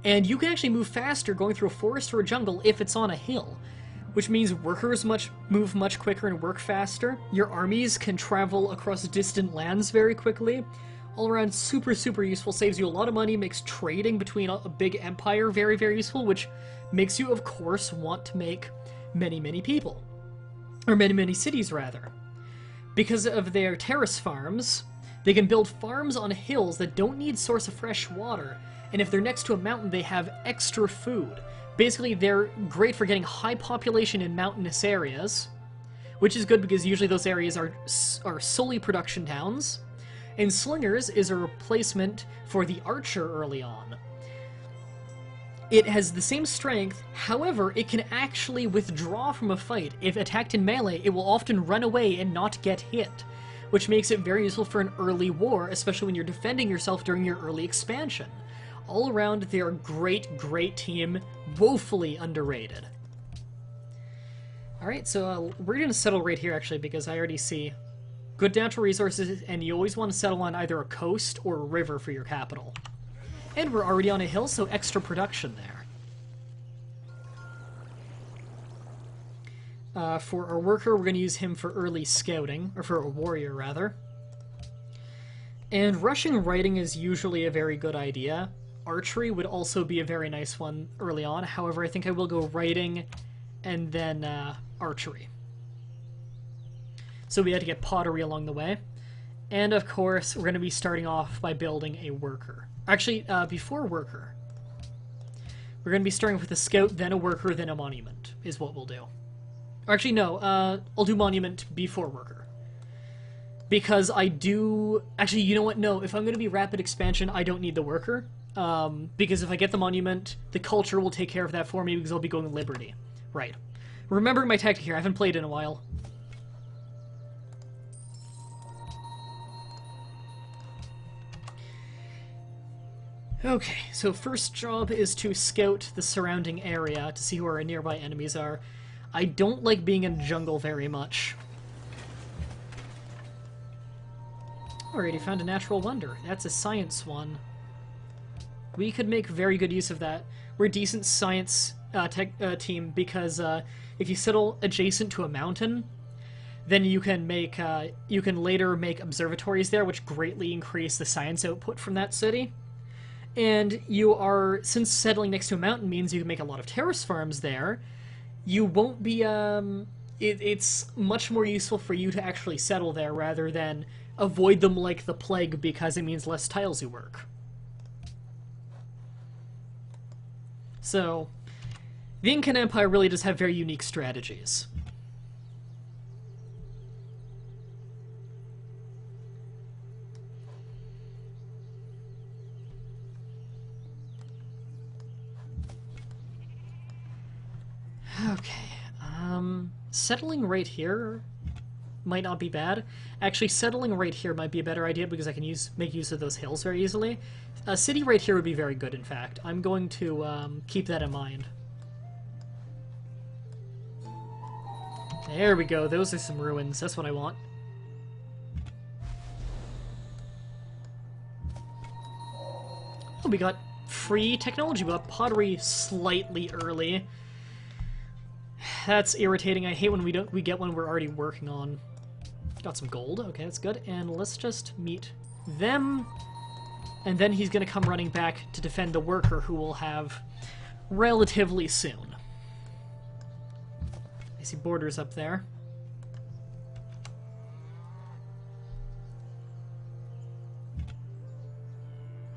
Speaker 1: And you can actually move faster going through a forest or a jungle if it's on a hill, which means workers move much quicker and work faster. Your armies can travel across distant lands very quickly. All around super, super useful, saves you a lot of money, makes trading between a big empire very, very useful, which makes you, of course, want to make many, many people. Or many, many cities, rather. Because of their terrace farms, they can build farms on hills that don't need source of fresh water, and if they're next to a mountain, they have extra food. Basically, they're great for getting high population in mountainous areas, which is good because usually those areas are solely production towns. And Slingers is a replacement for the Archer early on. It has the same strength, however, it can actually withdraw from a fight. If attacked in melee, it will often run away and not get hit, which makes it very useful for an early war, especially when you're defending yourself during your early expansion. All around, they're a great, great team, woefully underrated. Alright, so we're going to settle right here, actually, because I already see good natural resources, and you always want to settle on either a coast or a river for your capital. And we're already on a hill, so extra production there. For our worker, we're going to use him for early scouting, or for a warrior, rather. And rushing riding is usually a very good idea. Archery would also be a very nice one early on, however, I think I will go riding and then archery. So we had to get pottery along the way. And of course, we're going to be starting off by building a worker. Actually, before worker, we're going to be starting with a scout, then a worker, then a monument, is what we'll do. Or actually, no, I'll do monument before worker. Because I do... Actually, you know what? No, if I'm going to be rapid expansion, I don't need the worker. Because if I get the monument, the culture will take care of that for me because I'll be going Liberty. Right. Remembering my tactic here, I haven't played in a while. Okay, so first job is to scout the surrounding area to see who our nearby enemies are. I don't like being in jungle very much. Already found a natural wonder. That's a science one. We could make very good use of that. We're a decent science team because if you settle adjacent to a mountain, then you can make you can later make observatories there, which greatly increase the science output from that city. And you are, since settling next to a mountain means you can make a lot of terrace farms there, you won't be, it's much more useful for you to actually settle there rather than avoid them like the plague because it means less tiles you work. So, the Incan Empire really does have very unique strategies. Okay, settling right here might not be bad. Actually, settling right here might be a better idea because I can make use of those hills very easily. A city right here would be very good, in fact. I'm going to keep that in mind. There we go, those are some ruins. That's what I want. Oh, we got free technology. We got pottery slightly early. That's irritating. I hate when we get one we're already working on. Got some gold. Okay, that's good. And let's just meet them. And then he's going to come running back to defend the worker who we'll have relatively soon. I see borders up there.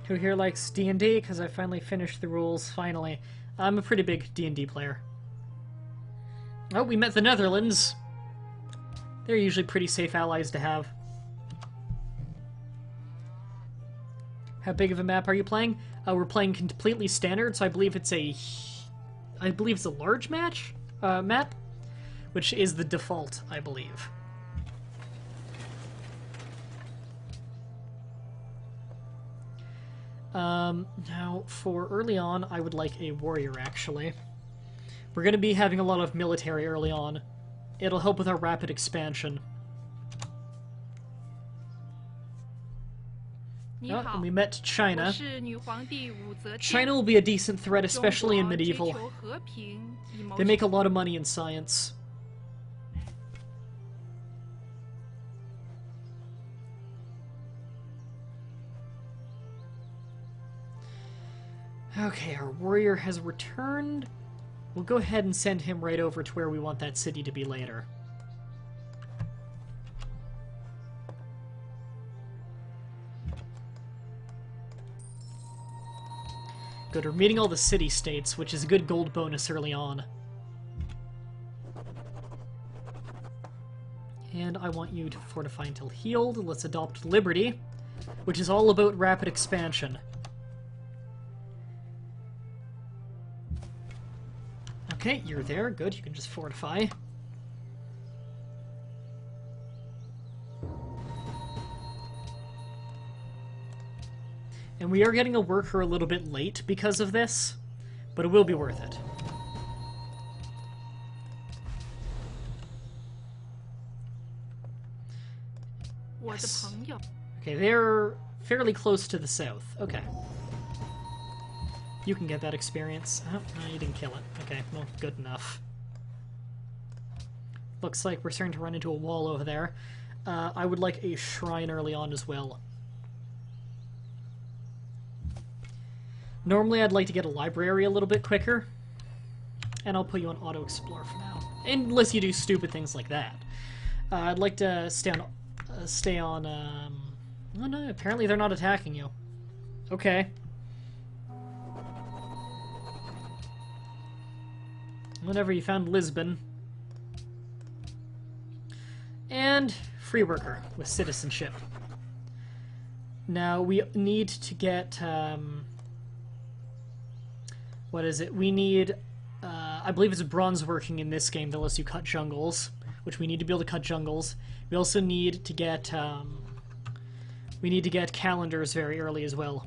Speaker 1: Who here likes D&D? Because I finally finished the rules, finally. I'm a pretty big D&D player. Oh, we met the Netherlands. They're usually pretty safe allies to have. How big of a map are you playing? We're playing completely standard, so I believe it's a large map, which is the default, I believe. Now, for early on, I would like a warrior, actually. We're going to be having a lot of military early on. It'll help with our rapid expansion. Oh, and we met China. China will be a decent threat, especially in medieval. They make a lot of money in science. Okay, our warrior has returned. We'll go ahead and send him right over to where we want that city to be later. Good, we're meeting all the city-states, which is a good gold bonus early on. And I want you to fortify until healed. Let's adopt Liberty, which is all about rapid expansion. Okay, you're there. Good, you can just fortify. And we are getting a worker a little bit late because of this, but it will be worth it. Yes. Okay, they're fairly close to the south. Okay. You can get that experience. Oh, no, you didn't kill it. Okay, well, good enough. Looks like we're starting to run into a wall over there. I would like a shrine early on as well. Normally I'd like to get a library a little bit quicker. And I'll put you on auto-explore for now. Unless you do stupid things like that. I'd like to stay on, oh no, apparently they're not attacking you. Okay. Whenever you found Lisbon. And free worker with citizenship. Now we need to get, what is it? We need, I believe it's bronze working in this game that lets you cut jungles, which we need to be able to cut jungles. We also need to get, calendars very early as well.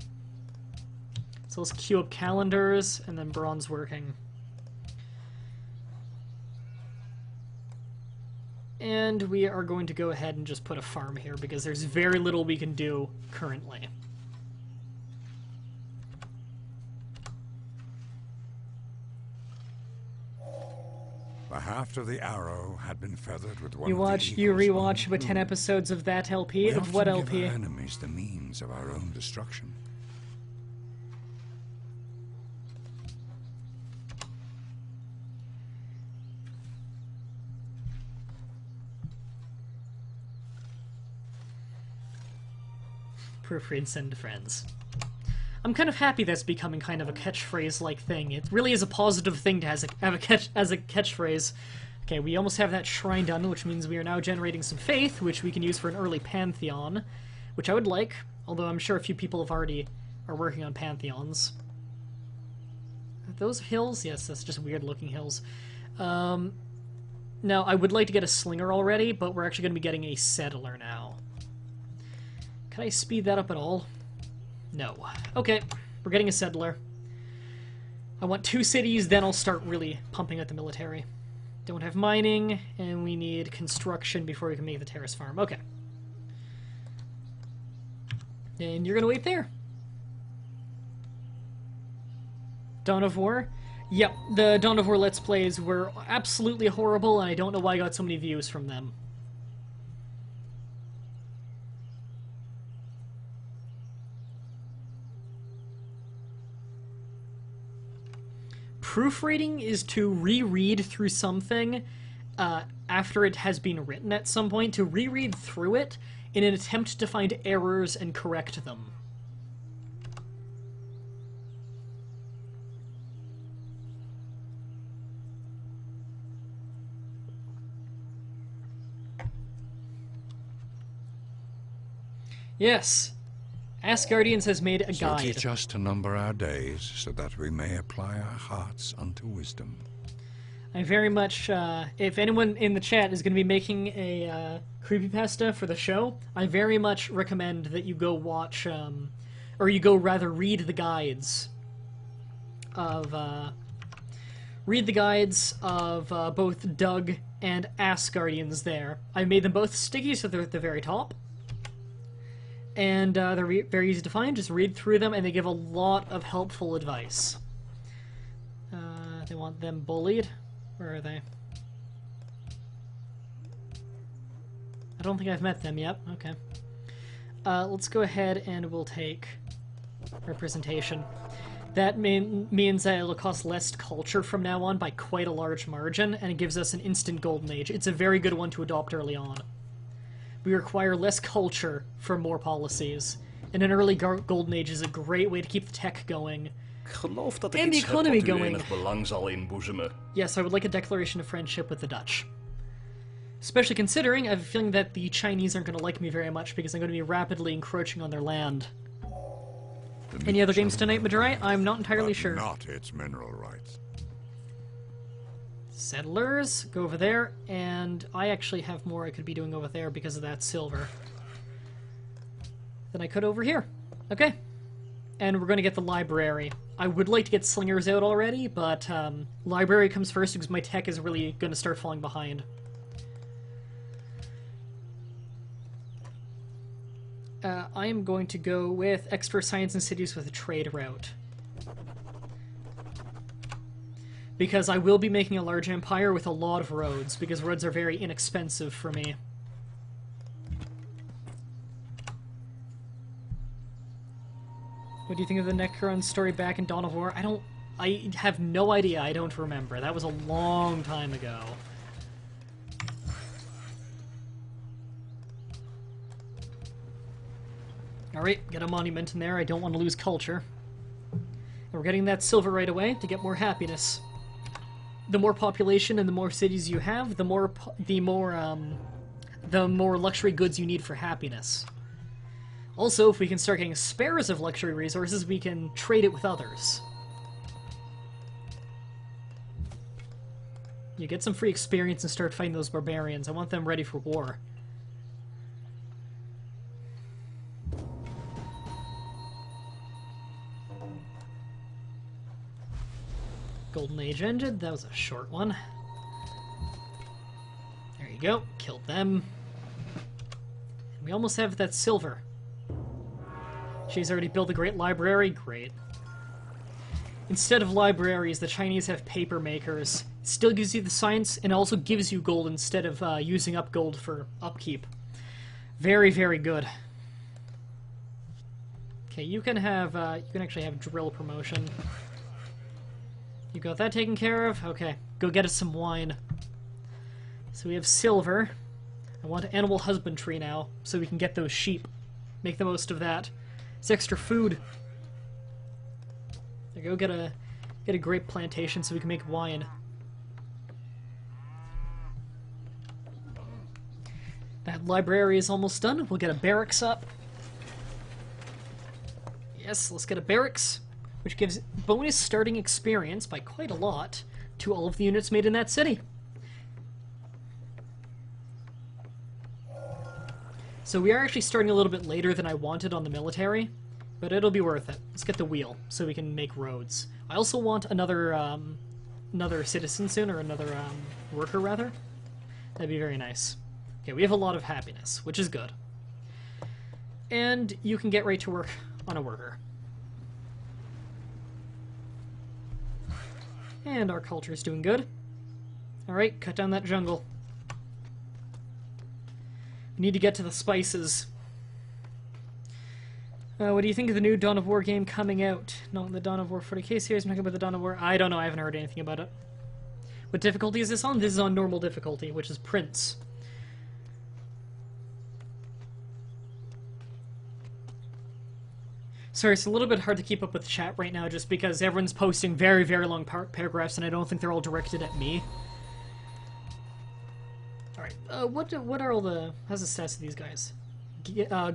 Speaker 1: So let's queue up calendars and then bronze working. And we are going to go ahead and just put a farm here because there's very little we can do currently.
Speaker 8: The haft of the arrow had been feathered with one
Speaker 1: You rewatch about 10 episodes of that LP? Of what LP?
Speaker 8: We often give our enemies the means of our own destruction.
Speaker 1: Proofread, send to friends. I'm kind of happy that's becoming kind of a catchphrase-like thing. It really is a positive thing to have a catchphrase. Okay, we almost have that shrine done, which means we are now generating some faith, which we can use for an early pantheon, which I would like, although I'm sure a few people are working on pantheons. Are those hills? Yes, that's just weird-looking hills. Now, I would like to get a slinger already, but we're actually going to be getting a settler now. Can I speed that up at all? No. Okay, we're getting a settler. I want 2 cities, then I'll start really pumping out the military. Don't have mining, and we need construction before we can make the terrace farm. Okay. And you're gonna wait there. Dawn of War? Yep, the Dawn of War Let's Plays were absolutely horrible, and I don't know why I got so many views from them. Proofreading is to reread through something after it has been written at some point, to reread through it in an attempt to find errors and correct them. Yes. Asgardians has made a
Speaker 8: So
Speaker 1: guide.
Speaker 8: teach us to number our days, so that we may apply our hearts unto wisdom.
Speaker 1: I very much, if anyone in the chat is going to be making a creepypasta for the show, I very much recommend that you go watch, or you go rather read the guides of, both Doug and Asgardians there. I made them both sticky so they're at the very top. And they're very easy to find. Just read through them, and they give a lot of helpful advice. They want them bullied. Where are they? I don't think I've met them yet. Okay. Let's go ahead and we'll take representation. That means that it'll cost less culture from now on by quite a large margin, and it gives us an instant golden age. It's a very good one to adopt early on. We require less culture for more policies, and an early golden age is a great way to keep the tech going.
Speaker 9: Geloof dat ik
Speaker 1: En de
Speaker 9: iets heb wat
Speaker 1: economy
Speaker 9: u
Speaker 1: going.
Speaker 9: enig belang zal inboezemen.
Speaker 1: Yes, I would like a declaration of friendship with the Dutch. Especially considering I have a feeling that the Chinese aren't going to like me very much because I'm going to be rapidly encroaching on their land. Any other games tonight, Mah-Dry? I'm not entirely sure.
Speaker 7: Not its mineral rights.
Speaker 1: Settlers, go over there, and I actually have more I could be doing over there because of that silver than I could over here. Okay. And we're going to get the library. I would like to get slingers out already, but library comes first because my tech is really going to start falling behind. I am going to go with extra science and cities with a trade route. Because I will be making a large empire with a lot of roads, because roads are very inexpensive for me. What do you think of the Necron story back in Dawn of War? I have no idea. I don't remember. That was a long time ago. Alright, get a monument in there. I don't want to lose culture. And we're getting that silver right away to get more happiness. The more population and the more cities you have, the more luxury goods you need for happiness. Also, if we can start getting spares of luxury resources, we can trade it with others. You get some free experience and start fighting those barbarians. I want them ready for war. Golden Age ended. That was a short one. There you go. Killed them. And we almost have that silver. She's already built a great library. Great. Instead of libraries, the Chinese have paper makers. It still gives you the science, and also gives you gold instead of using up gold for upkeep. Very, very good. Okay, you can have, you can actually have drill promotion. You got that taken care of? Okay, go get us some wine. So we have silver. I want animal husbandry now, so we can get those sheep. Make the most of that. It's extra food. There you go, get a grape plantation so we can make wine. That library is almost done. We'll get a barracks up. Yes, let's get a barracks, which gives bonus starting experience by quite a lot to all of the units made in that city. So we are actually starting a little bit later than I wanted on the military, but it'll be worth it. Let's get the wheel so we can make roads. I also want another another citizen soon, or another worker rather. That'd be very nice. Okay, we have a lot of happiness, which is good. And you can get right to work on a worker. And our culture is doing good. Alright, cut down that jungle. We need to get to the spices. What do you think of the new Dawn of War game coming out? Not the Dawn of War 40k series, I'm talking about the Dawn of War. I don't know, I haven't heard anything about it. What difficulty is this on? This is on normal difficulty, which is Prince. Sorry, it's a little bit hard to keep up with the chat right now just because everyone's posting very, very long paragraphs and I don't think they're all directed at me. Alright, what are all the... how's the stats of these guys?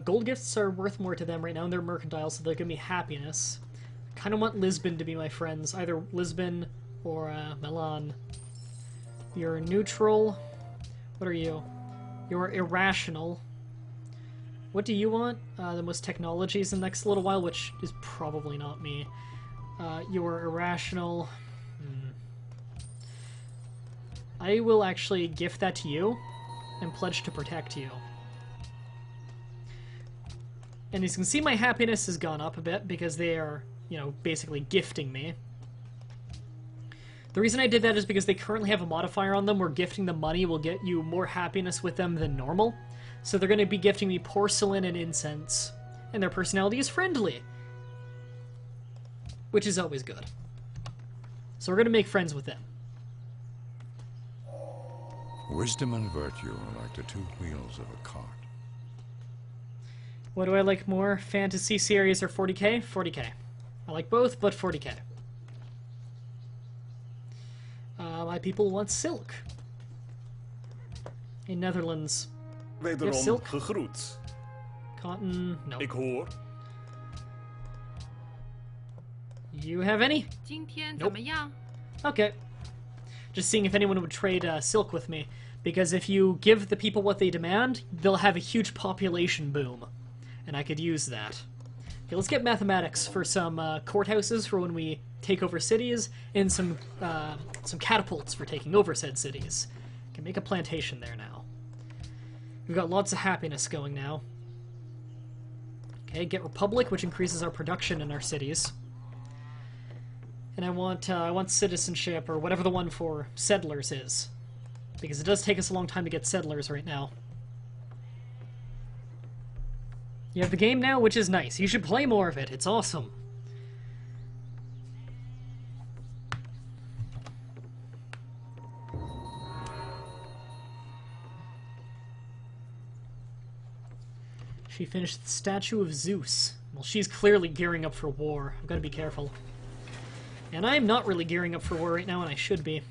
Speaker 1: Gold gifts are worth more to them right now, and they're mercantile, so they're giving me happiness. I kind of want Lisbon to be my friends, either Lisbon or Milan. You're neutral. What are you? You're irrational. What do you want? The most technologies in the next little while, which is probably not me. You're irrational. I will actually gift that to you and pledge to protect you. And as you can see, my happiness has gone up a bit because they are, you know, basically gifting me. The reason I did that is because they currently have a modifier on them where gifting them money will get you more happiness with them than normal. So they're going to be gifting me porcelain and incense. And their personality is friendly. Which is always good. So we're going to make friends with them.
Speaker 8: Wisdom and virtue are like the two wheels of a cart.
Speaker 1: What do I like more? Fantasy series or 40k? 40k. I like both, but 40k. My people want silk. In Netherlands.
Speaker 9: Wederom
Speaker 1: silk?
Speaker 9: gegroet.
Speaker 1: Cotton, no.
Speaker 9: Ik hoor.
Speaker 1: You have any?
Speaker 6: 今天
Speaker 1: Nope.
Speaker 6: 怎么样？
Speaker 1: Okay. Just seeing if anyone would trade silk with me. Because if you give the people what they demand, they'll have a huge population boom. And I could use that. Okay, let's get mathematics for some courthouses for when we take over cities, and some catapults for taking over said cities. Can make a plantation there now. We've got lots of happiness going now. Okay, get Republic, which increases our production in our cities. And I want citizenship, or whatever the one for settlers is. Because it does take us a long time to get settlers right now. You have the game now, which is nice. You should play more of it. It's awesome. She finished the statue of Zeus. Well, she's clearly gearing up for war. I've got to be careful. And I'm not really gearing up for war right now, and I should be.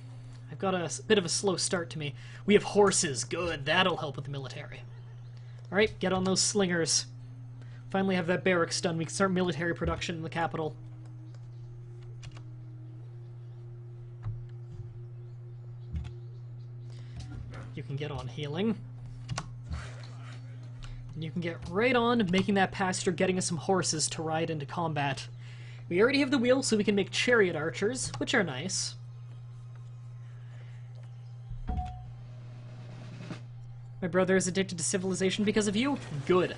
Speaker 1: I've got a bit of a slow start to me. We have horses. Good. That'll help with the military. Alright, get on those slingers. Finally have that barracks done. We can start military production in the capital. You can get on healing. And you can get right on making that pasture, getting us some horses to ride into combat. We already have the wheel, so we can make chariot archers, which are nice. My brother is addicted to civilization because of you? Good.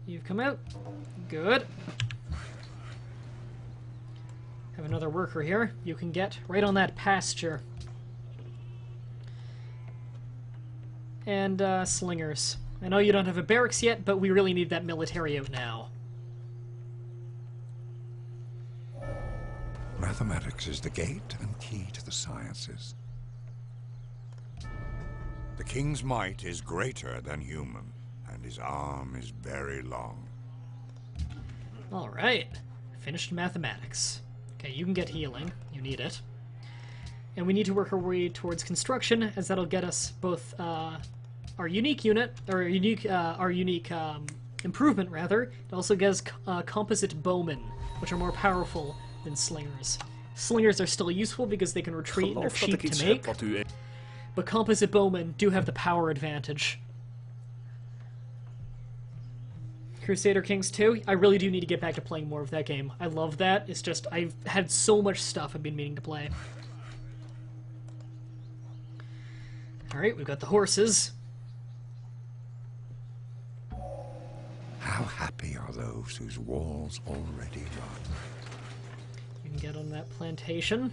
Speaker 1: You've come out. Good. Have another worker here. You can get right on that pasture. And, slingers. I know you don't have a barracks yet, but we really need that military out now.
Speaker 8: Mathematics is the gate and key to the sciences. The king's might is greater than human, and his arm is very long.
Speaker 1: Alright. Finished mathematics. Okay, you can get healing. You need it. And we need to work our way towards construction, as that'll get us both our unique unit, or our unique improvement, rather. It also gets composite bowmen, which are more powerful than slingers. Slingers are still useful because they can retreat and they're
Speaker 9: Geloof dat
Speaker 1: cheap
Speaker 9: ik iets
Speaker 1: to
Speaker 9: heb
Speaker 1: make,
Speaker 9: wat u...
Speaker 1: but composite bowmen do have the power advantage. Crusader Kings 2, I really do need to get back to playing more of that game. I love that. It's just, I've had so much stuff I've been meaning to play. Alright, we've got the horses.
Speaker 8: How happy are those whose walls already run?
Speaker 1: You can get on that plantation.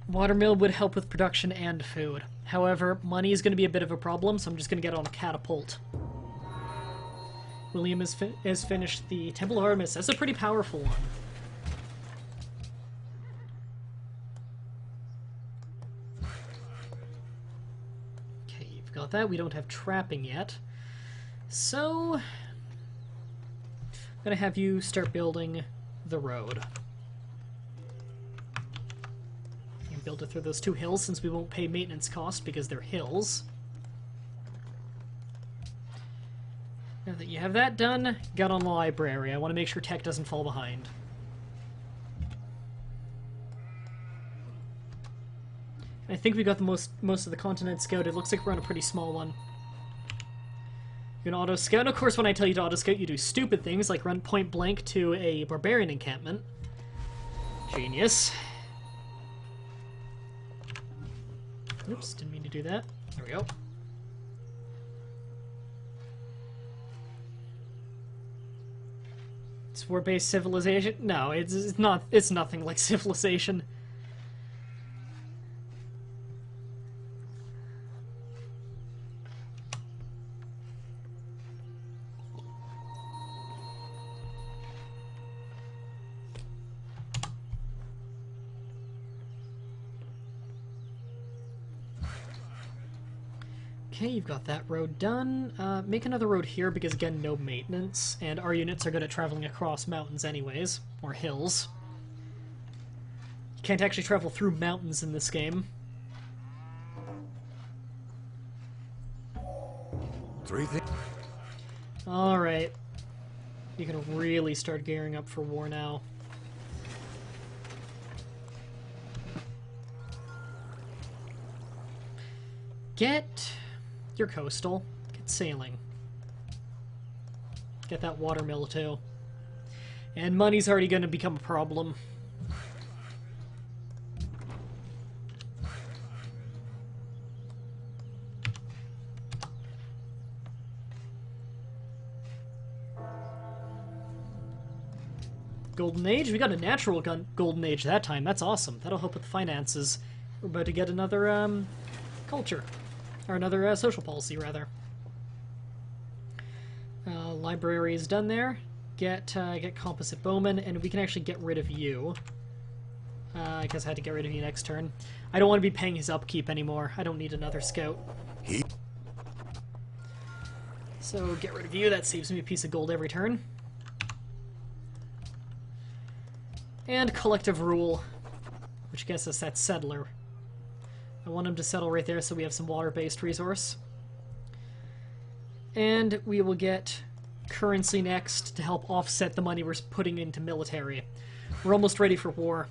Speaker 1: Watermill would help with production and food. However, money is going to be a bit of a problem, so I'm just going to get on a catapult. William has finished the Temple of Artemis. That's a pretty powerful one. Okay, you've got that. We don't have trapping yet. So, I'm going to have you start building the road. And build it through those 2 hills since we won't pay maintenance cost because they're hills. Now that you have that done, get on the library. I want to make sure tech doesn't fall behind. I think we got the most of the continent scouted. It looks like we're on a pretty small one. You can auto-scout. And of course, when I tell you to auto-scout, you do stupid things like run point blank to a barbarian encampment. Genius. Oops, didn't mean to do that. There we go. It's war-based civilization? No, it's not. It's nothing like civilization. Okay, you've got that road done. Make another road here because, again, no maintenance, and our units are good at traveling across mountains anyways, or hills. You can't actually travel through mountains in this game.
Speaker 8: 3 things.
Speaker 1: Alright. You can really start gearing up for war now. Get your coastal. Get sailing. Get that watermill too. And money's already going to become a problem. Golden Age? We got a natural Golden Age that time. That's awesome. That'll help with the finances. We're about to get another culture. Or another social policy, rather. Library is done there. Get Composite Bowman, and we can actually get rid of you. I guess I had to get rid of you next turn. I don't want to be paying his upkeep anymore. I don't need another scout. So get rid of you. That saves me a piece of gold every turn. And Collective Rule, which gets us that settler. I want him to settle right there so we have some water-based resource. And we will get currency next to help offset the money we're putting into military. We're almost ready for war.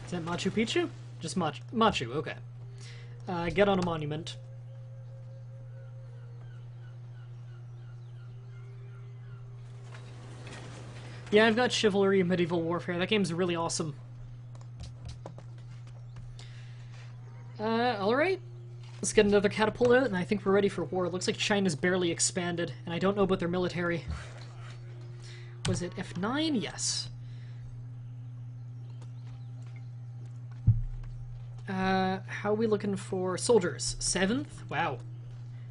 Speaker 1: Is that Machu Picchu? Just Machu, okay. Get on a monument. Yeah, I've got Chivalry and Medieval Warfare. That game's really awesome. Alright. Let's get another catapult out, and I think we're ready for war. It looks like China's barely expanded, and I don't know about their military. Was it F9? Yes. How are we looking for soldiers? 7th? Wow.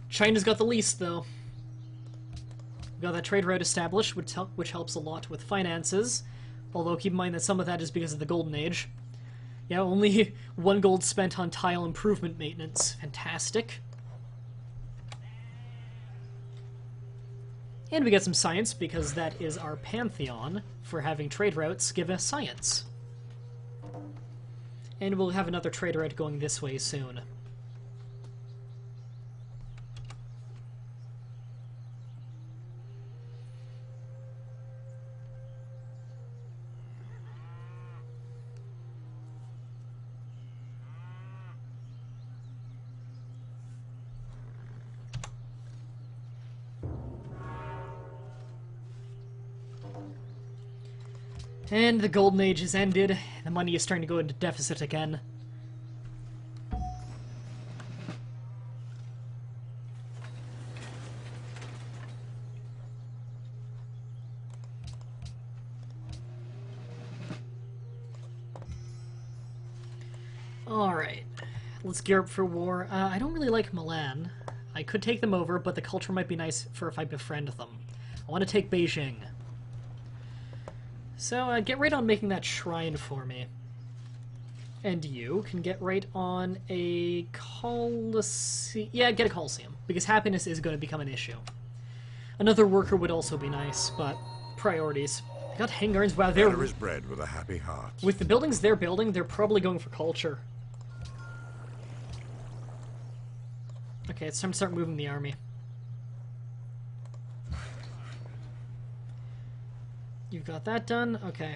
Speaker 1: China's got the least, though. We've got that trade route established, which helps a lot with finances. Although, keep in mind that some of that is because of the Golden Age. Yeah, only 1 gold spent on tile improvement maintenance. Fantastic. And we get some science, because that is our pantheon for having trade routes give us science. And we'll have another trade route going this way soon. And the Golden Age has ended. The money is starting to go into deficit again. Alright. Let's gear up for war. I don't really like Milan. I could take them over, but the culture might be nice for if I befriend them. I want to take Beijing. So, get right on making that shrine for me. And you can get right on a Coliseum. Yeah, get a Coliseum, because happiness is going to become an issue. Another worker would also be nice, but priorities. They got hangars. Wow, they're...
Speaker 8: Better is bred with a happy heart.
Speaker 1: With the buildings they're building, they're probably going for culture. Okay, it's time to start moving the army. You've got that done? Okay.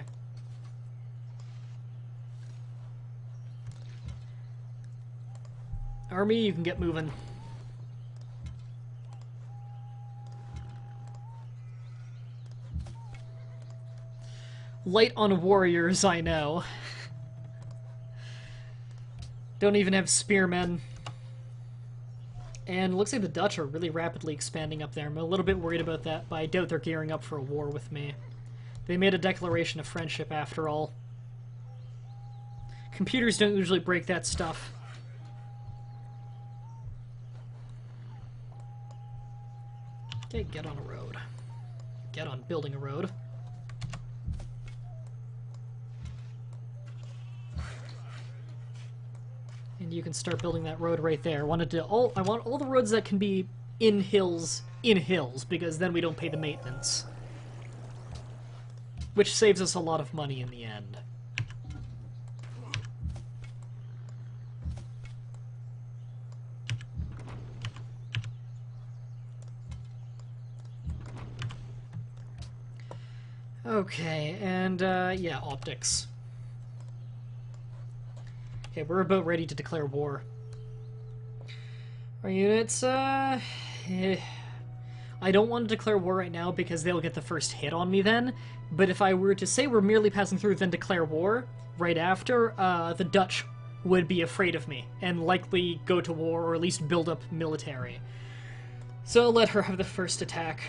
Speaker 1: Army, you can get moving. Light on warriors, I know. Don't even have spearmen. And it looks like the Dutch are really rapidly expanding up there. I'm a little bit worried about that, but I doubt they're gearing up for a war with me. They made a declaration of friendship, after all. Computers don't usually break that stuff. Okay, get on a road. Get on building a road. And you can start building that road right there. I want all the roads that can be in hills, because then we don't pay the maintenance. Which saves us a lot of money in the end. Okay, and yeah, optics. Okay, we're about ready to declare war. Our units, I don't want to declare war right now because they'll get the first hit on me then, but if I were to say we're merely passing through then declare war right after, the Dutch would be afraid of me and likely go to war or at least build up military. So I'll let her have the first attack.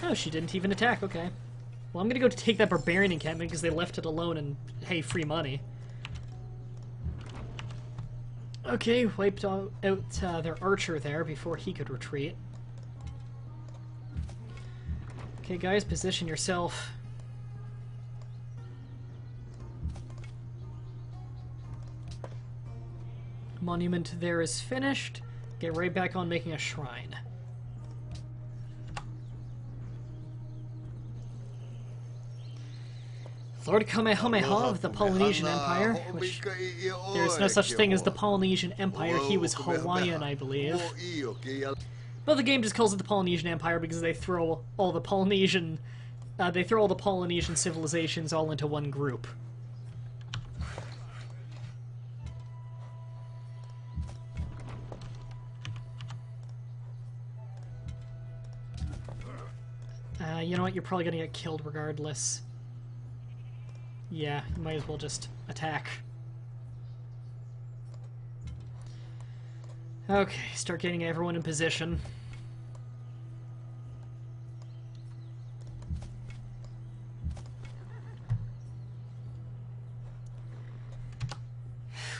Speaker 1: Oh, she didn't even attack, okay. Well, I'm gonna go take that barbarian encampment because they left it alone and, hey, free money. Okay, wiped out their archer there before he could retreat. Okay, guys, position yourself. Monument there is finished. Get right back on making a shrine. Lord Kamehameha of the Polynesian Empire, which there's no such thing as the Polynesian Empire, he was Hawaiian, I believe. But the game just calls it the Polynesian Empire because they throw all the Polynesian civilizations all into one group. You know what, you're probably gonna get killed regardless. Yeah, you might as well just attack. Okay, start getting everyone in position.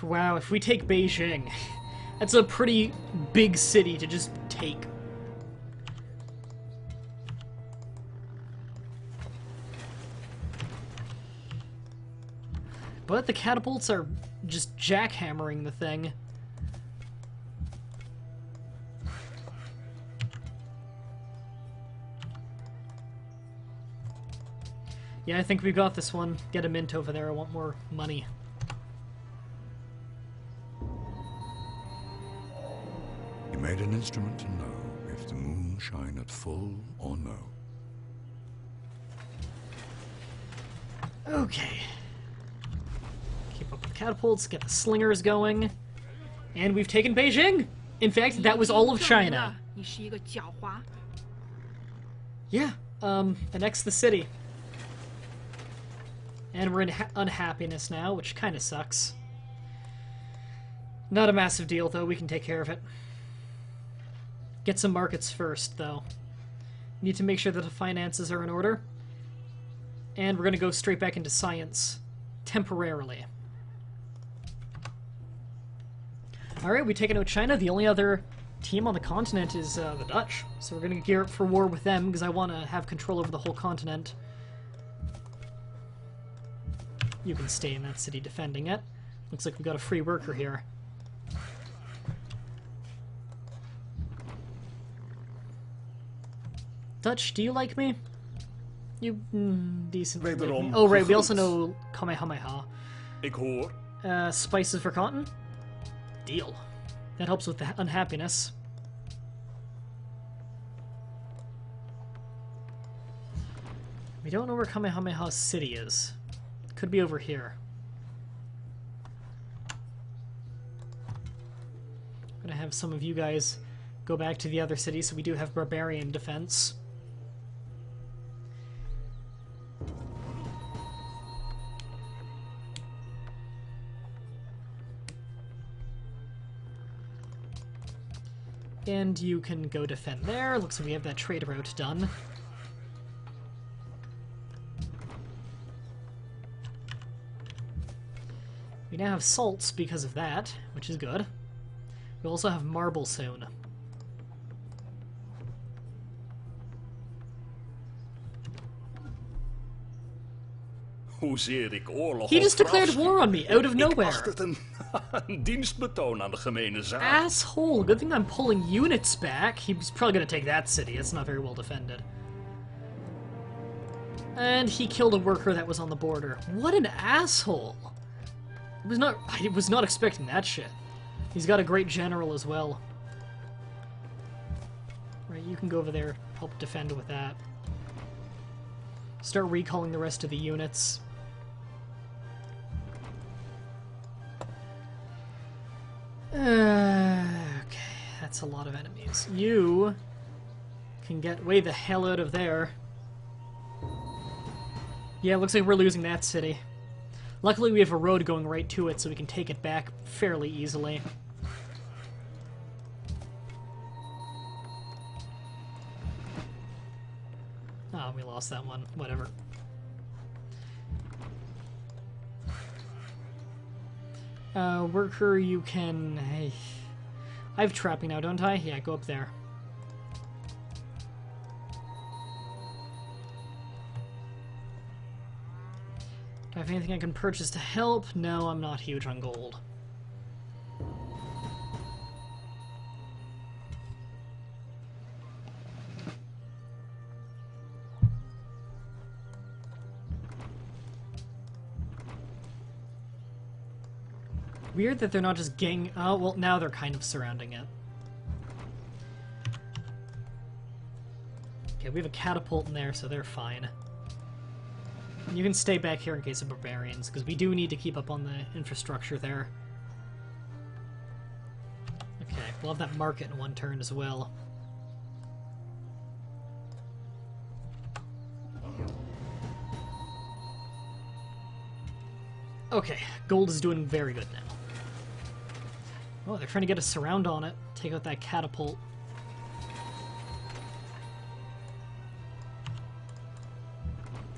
Speaker 1: Wow, if we take Beijing, that's a pretty big city to just take. But the catapults are just jackhammering the thing. Yeah, I think we've got this one. Get a mint over there. I want more money.
Speaker 8: He made an instrument to know if the moon shine at full or no.
Speaker 1: Okay. Keep up with the catapults, get the slingers going. And we've taken Beijing! In fact, that was all of China. Yeah, annex the city. And we're in unhappiness now, which kind of sucks. Not a massive deal, though. We can take care of it. Get some markets first, though. Need to make sure that the finances are in order. And we're going to go straight back into science. Temporarily. Alright, we taken out China. The only other team on the continent is the Dutch. So we're going to gear up for war with them, because I want to have control over the whole continent. you can stay in that city defending it. Looks like we got a free worker here. Dutch, do you like me? You decently like me.
Speaker 9: Wederom
Speaker 1: Oh right, we also
Speaker 9: gegroet.
Speaker 1: know Kamehameha.
Speaker 9: Ik hoor.
Speaker 1: Spices for cotton? Deal. That helps with the unhappiness. We don't know where Kamehameha's city is. Could be over here. I'm gonna have some of you guys go back to the other city so we do have barbarian defense. And you can go defend there. Looks like we have that trade route done. We now have salts because of that, which is good. We also have marble soon.
Speaker 9: Hoezeer ik oorlog
Speaker 1: He
Speaker 9: of
Speaker 1: just declared
Speaker 9: verafschuw.
Speaker 1: war on me, out of
Speaker 9: Ik
Speaker 1: nowhere.
Speaker 9: acht het een dienstbetoon aan de gemene zaak.
Speaker 1: Asshole! Good thing I'm pulling units back. He's probably gonna take that city. It's not very well defended. And he killed a worker that was on the border. What an asshole! I was not expecting that shit. He's got a great general as well. Right, you can go over there, help defend with that. Start recalling the rest of the units. Okay, that's a lot of enemies. You can get way the hell out of there. Yeah, looks like we're losing that city. Luckily we have a road going right to it, so we can take it back fairly easily. Oh, we lost that one. Whatever. Worker, you can... Hey. I have trapping now, don't I? Yeah, go up there. Do I have anything I can purchase to help? No, I'm not huge on gold. Weird that they're not just gang... Oh, well, now they're kind of surrounding it. Okay, we have a catapult in there, so they're fine. You can stay back here in case of barbarians, because we do need to keep up on the infrastructure there. Okay, we'll have that market in one turn as well. Okay, gold is doing very good now. Oh, they're trying to get a surround on it. Take out that catapult.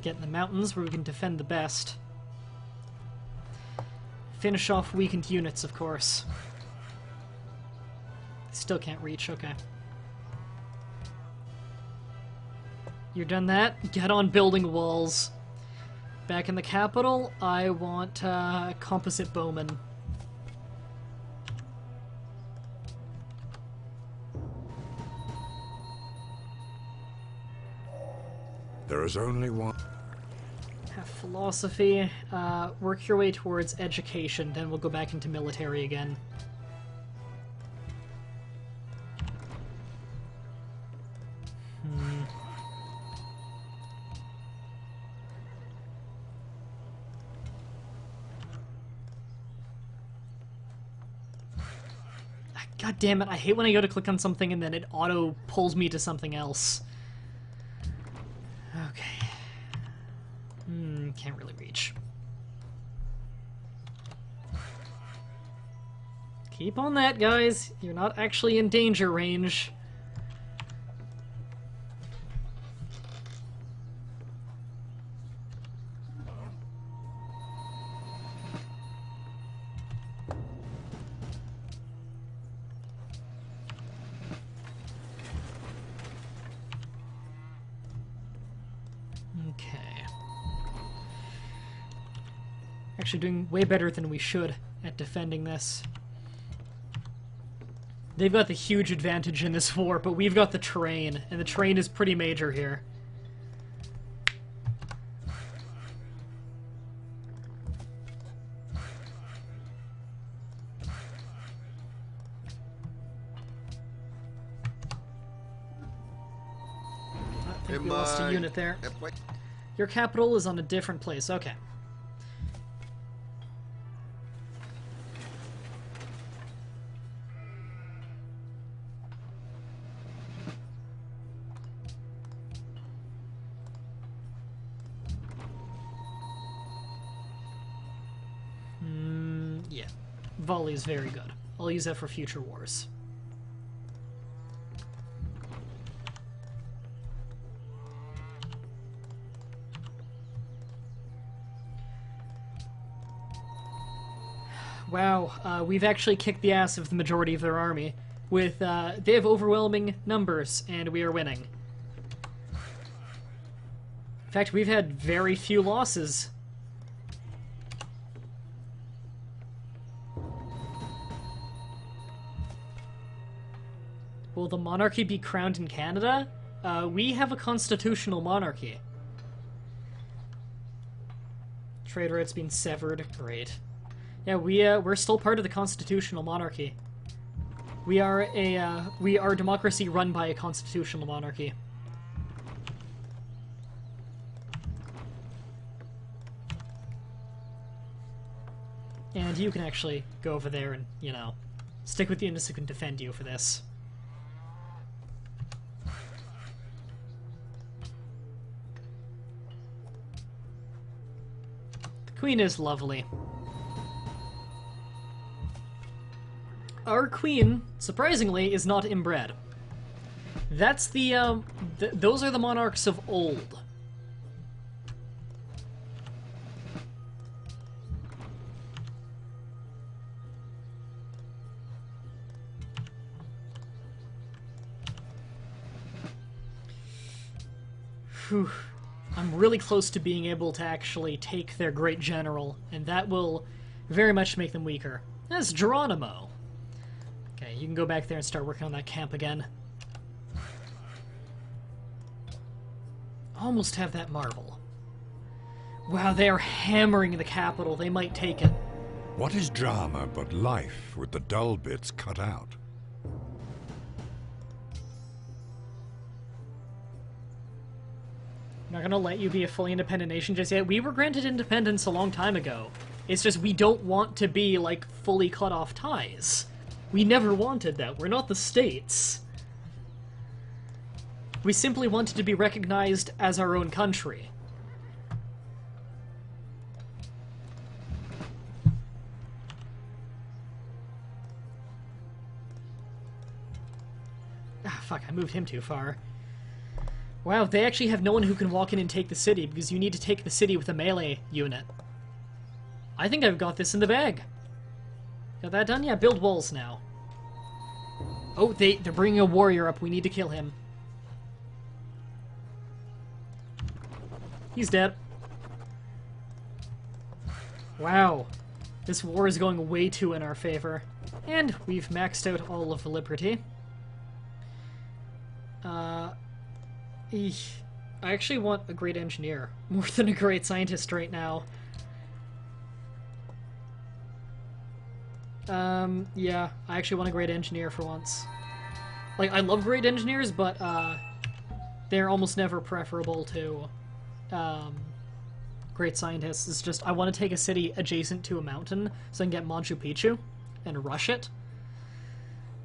Speaker 1: Get in the mountains where we can defend the best. Finish off weakened units, of course. Still can't reach, okay. You're done that? Get on building walls. Back in the capital, I want composite bowmen.
Speaker 8: There is only one.
Speaker 1: Have philosophy. Work your way towards education, then we'll go back into military again. God damn it, I hate when I go to click on something and then it auto pulls me to something else. Okay. Can't really reach. Keep on that, guys. You're not actually in danger range. Actually doing way better than we should at defending this. They've got the huge advantage in this war, but we've got the terrain, and the terrain is pretty major here. I think we lost a unit there. Your capital is on a different place. Okay. Yeah. Volley is very good. I'll use that for future wars. Wow, we've actually kicked the ass of the majority of their army. With, they have overwhelming numbers, and we are winning. In fact, we've had very few losses. Will the monarchy be crowned in Canada? We have a constitutional monarchy. Trade routes being severed. Great. Yeah, we're still part of the constitutional monarchy. We are a democracy run by a constitutional monarchy. And you can actually go over there and, you know, stick with the units who can defend you for this. The Queen is lovely. Our Queen, surprisingly, is not inbred. That's the, those are the monarchs of old. Whew. I'm really close to being able to actually take their great general, and that will very much make them weaker. That's Geronimo. Okay, you can go back there and start working on that camp again. Almost have that marble. Wow, they are hammering the capital. They might take it.
Speaker 8: What is drama but life with the dull bits cut out?
Speaker 1: I'm not gonna let you be a fully independent nation just yet. We were granted independence a long time ago. It's just we don't want to be, like, fully cut off ties. We never wanted that. We're not the States. We simply wanted to be recognized as our own country. Ah, fuck, I moved him too far. Wow, they actually have no one who can walk in and take the city, because you need to take the city with a melee unit. I think I've got this in the bag. Got that done? Yeah, build walls now. Oh, they're bringing a warrior up. We need to kill him. He's dead. Wow. This war is going way too in our favor. And we've maxed out all of the liberty. I actually want a great engineer more than a great scientist right now. Yeah, I actually want a great engineer for once. Like, I love great engineers, but, they're almost never preferable to, great scientists. It's just, I want to take a city adjacent to a mountain so I can get Machu Picchu and rush it.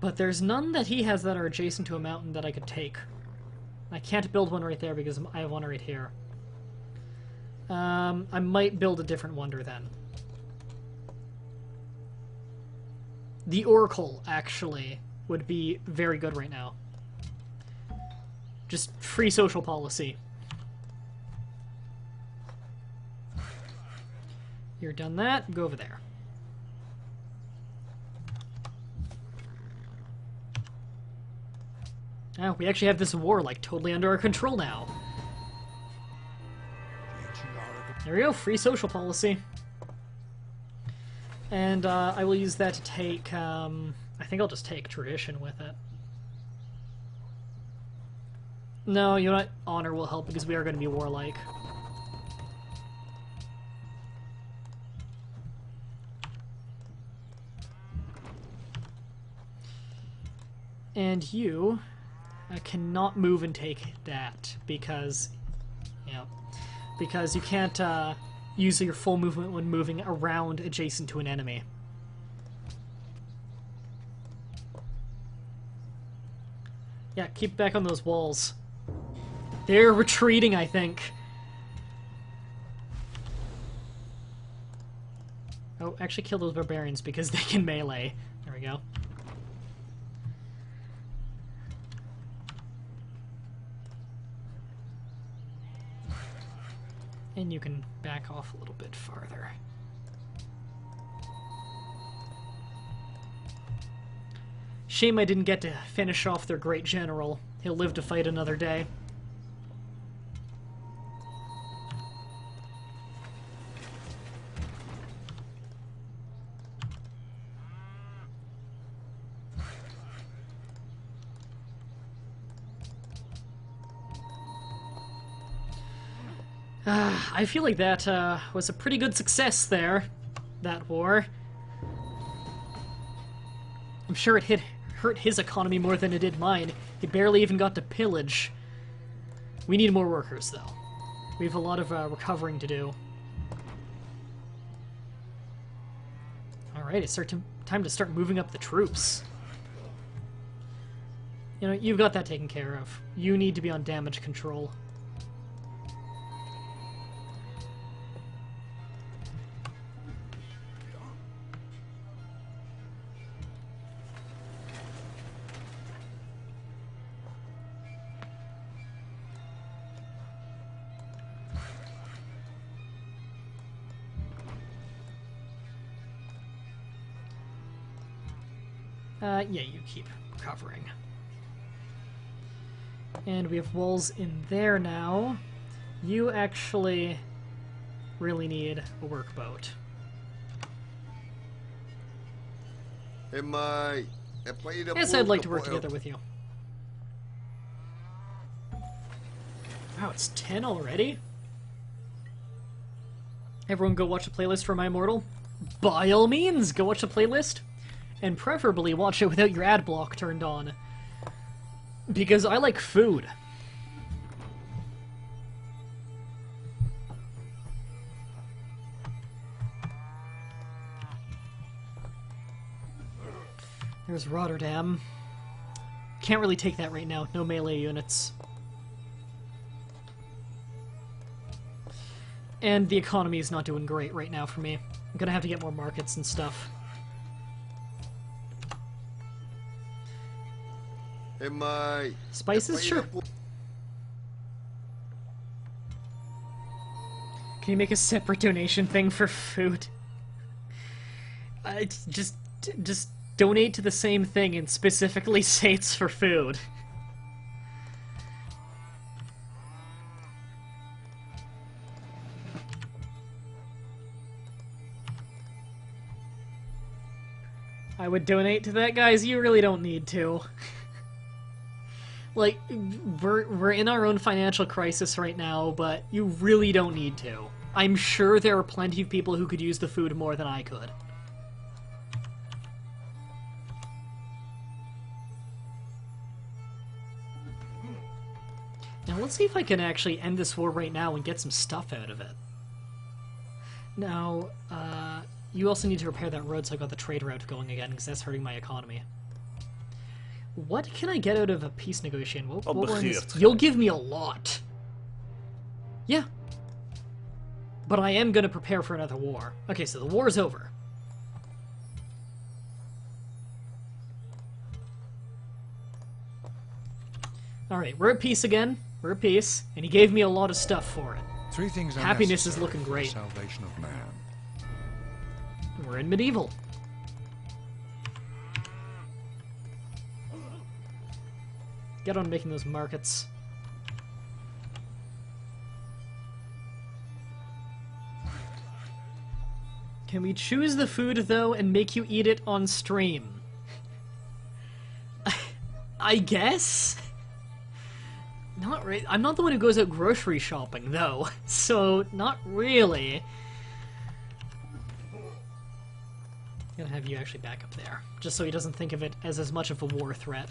Speaker 1: But there's none that he has that are adjacent to a mountain that I could take. I can't build one right there because I have one right here. I might build a different wonder then. The Oracle, actually, would be very good right now. Just free social policy. You're done that, go over there. Oh, we actually have this war, like, totally under our control now. There we go, free social policy. And I will use that to take, I think I'll just take tradition with it. No, you know what? Honor will help because we are going to be warlike. And you cannot move and take that because, because you can't use your full movement when moving around adjacent to an enemy. Yeah, keep back on those walls. They're retreating, I think. Oh, actually kill those barbarians because they can melee. There we go. And you can back off a little bit farther. Shame I didn't get to finish off their great general. He'll live to fight another day. I feel like that was a pretty good success there, that war. I'm sure it hurt his economy more than it did mine. He barely even got to pillage. We need more workers, though. We have a lot of recovering to do. Alright, it's time to start moving up the troops. You know, you've got that taken care of. You need to be on damage control. Yeah, you keep recovering. And we have walls in there now. You actually really need a workboat. Yes, I'd like to work together with you. Wow, it's 10 already? Everyone go watch a playlist for My Immortal? By all means, go watch the playlist. And preferably watch it without your ad block turned on. Because I like food. There's Rotterdam. Can't really take that right now. No melee units. And the economy is not doing great right now for me. I'm gonna have to get more markets and stuff. Spices? Sure. Can you make a separate donation thing for food? Just donate to the same thing and specifically say it's for food. I would donate to that, guys. You really don't need to. Like, we're in our own financial crisis right now, but you really don't need to. I'm sure there are plenty of people who could use the food more than I could. Now, let's see if I can actually end this war right now and get some stuff out of it. Now, you also need to repair that road so I've got the trade route going again, because that's hurting my economy. What can I get out of a peace negotiation? You'll give me a lot. Yeah. But I am going to prepare for another war. Okay, so the war is over. Alright, we're at peace again. We're at peace. And he gave me a lot of stuff for it.
Speaker 8: 3 things are
Speaker 1: Happiness is
Speaker 8: necessary
Speaker 1: looking
Speaker 8: for
Speaker 1: great.
Speaker 8: the salvation of man.
Speaker 1: We're in medieval. Get on making those markets. Can we choose the food, though, and make you eat it on stream? I guess? Not really. I'm not the one who goes out grocery shopping, though, so not really. I'm gonna have you actually back up there, just so he doesn't think of it as much of a war threat.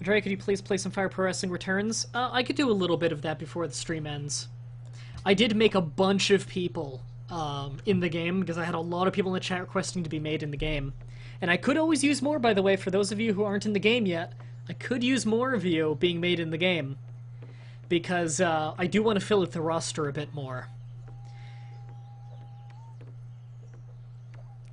Speaker 1: Dre, could you please play some Fire Pro Wrestling Returns? I could do a little bit of that before the stream ends. I did make a bunch of people in the game, because I had a lot of people in the chat requesting to be made in the game. And I could always use more, by the way, for those of you who aren't in the game yet. I could use more of you being made in the game, because I do want to fill out the roster a bit more.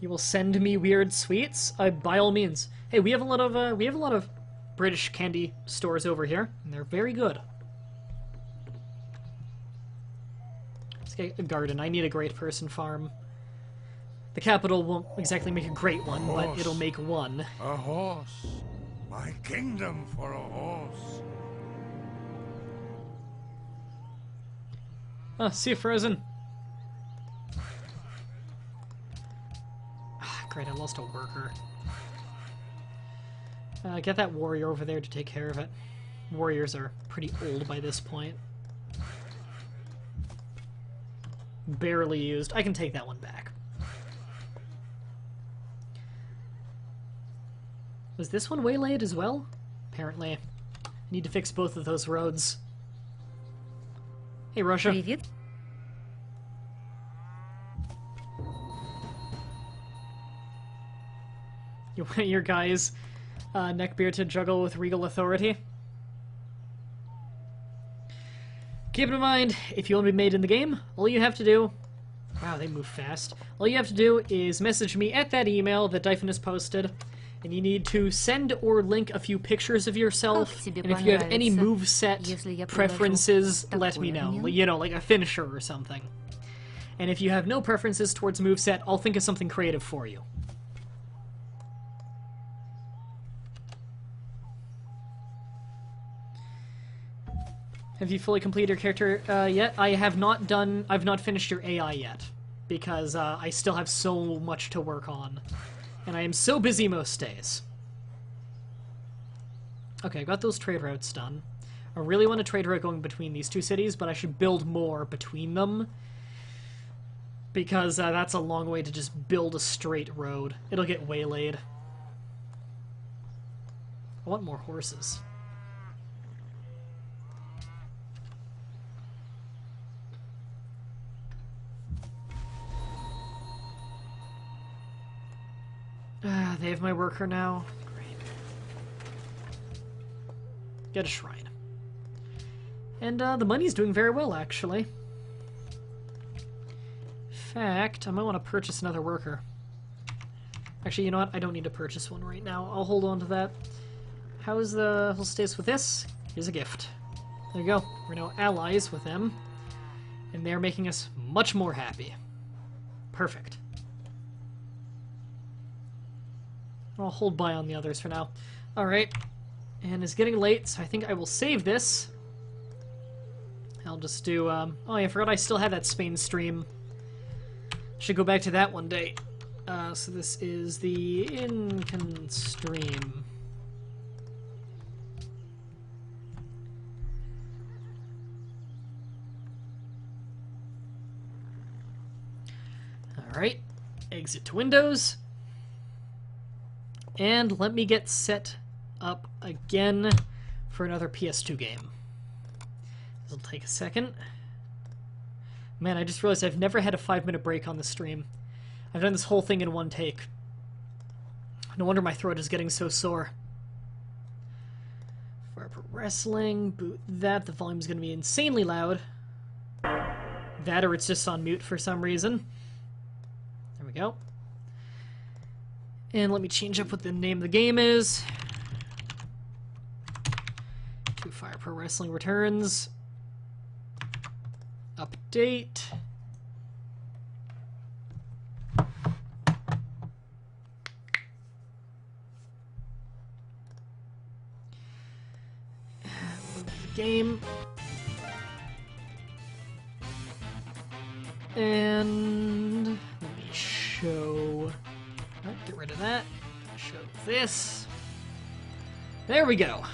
Speaker 1: You will send me weird sweets? By all means. Hey, we have a lot of British candy stores over here, and they're very good. Let's get a garden. I need a great person farm. The capital won't exactly make a great one, but it'll make one.
Speaker 8: A horse. My kingdom for a horse.
Speaker 1: Oh, see you, Frozen. Ah, great, I lost a worker. Get that warrior over there to take care of it. Warriors are pretty old by this point. Barely used. I can take that one back. Was this one waylaid as well? Apparently. I need to fix both of those roads. Hey, Russia.
Speaker 10: Привет.
Speaker 1: You want your guys neckbeard to juggle with regal authority? Keep in mind, if you want to be made in the game, all you have to do... Wow, they move fast. All you have to do is message me at that email that Dyphon has posted, and you need to send or link a few pictures of yourself, and if you have any moveset preferences, let me know. You know, like a finisher or something. And if you have no preferences towards moveset, I'll think of something creative for you. Have you fully completed your character yet? I've not finished your AI yet, because I still have so much to work on. And I am so busy most days. Okay, I got those trade routes done. I really want a trade route going between these two cities, but I should build more between them. Because that's a long way to just build a straight road. It'll get waylaid. I want more horses. They have my worker now. Great. Get a shrine. And the money's doing very well, actually. In fact, I might want to purchase another worker. Actually, you know what? I don't need to purchase one right now. I'll hold on to that. How's the whole status with this? Here's a gift. There you go. We're now allies with them. And they're making us much more happy. Perfect. I'll hold by on the others for now. Alright. And it's getting late, so I think I will save this. I'll just do, oh, I forgot I still have that Spain stream. Should go back to that one day. So this is the Incan stream. Alright. Exit to Windows. And let me get set up again for another PS2 game. This will take a second. Man, I just realized I've never had a 5-minute break on the stream. I've done this whole thing in one take. No wonder my throat is getting so sore. For wrestling, boot that. The volume's going to be insanely loud. That or it's just on mute for some reason. There we go. And let me change up what the name of the game is. To Fire Pro Wrestling Returns. Update. game. And let me show... Oh, get rid of that. Show this. There we go.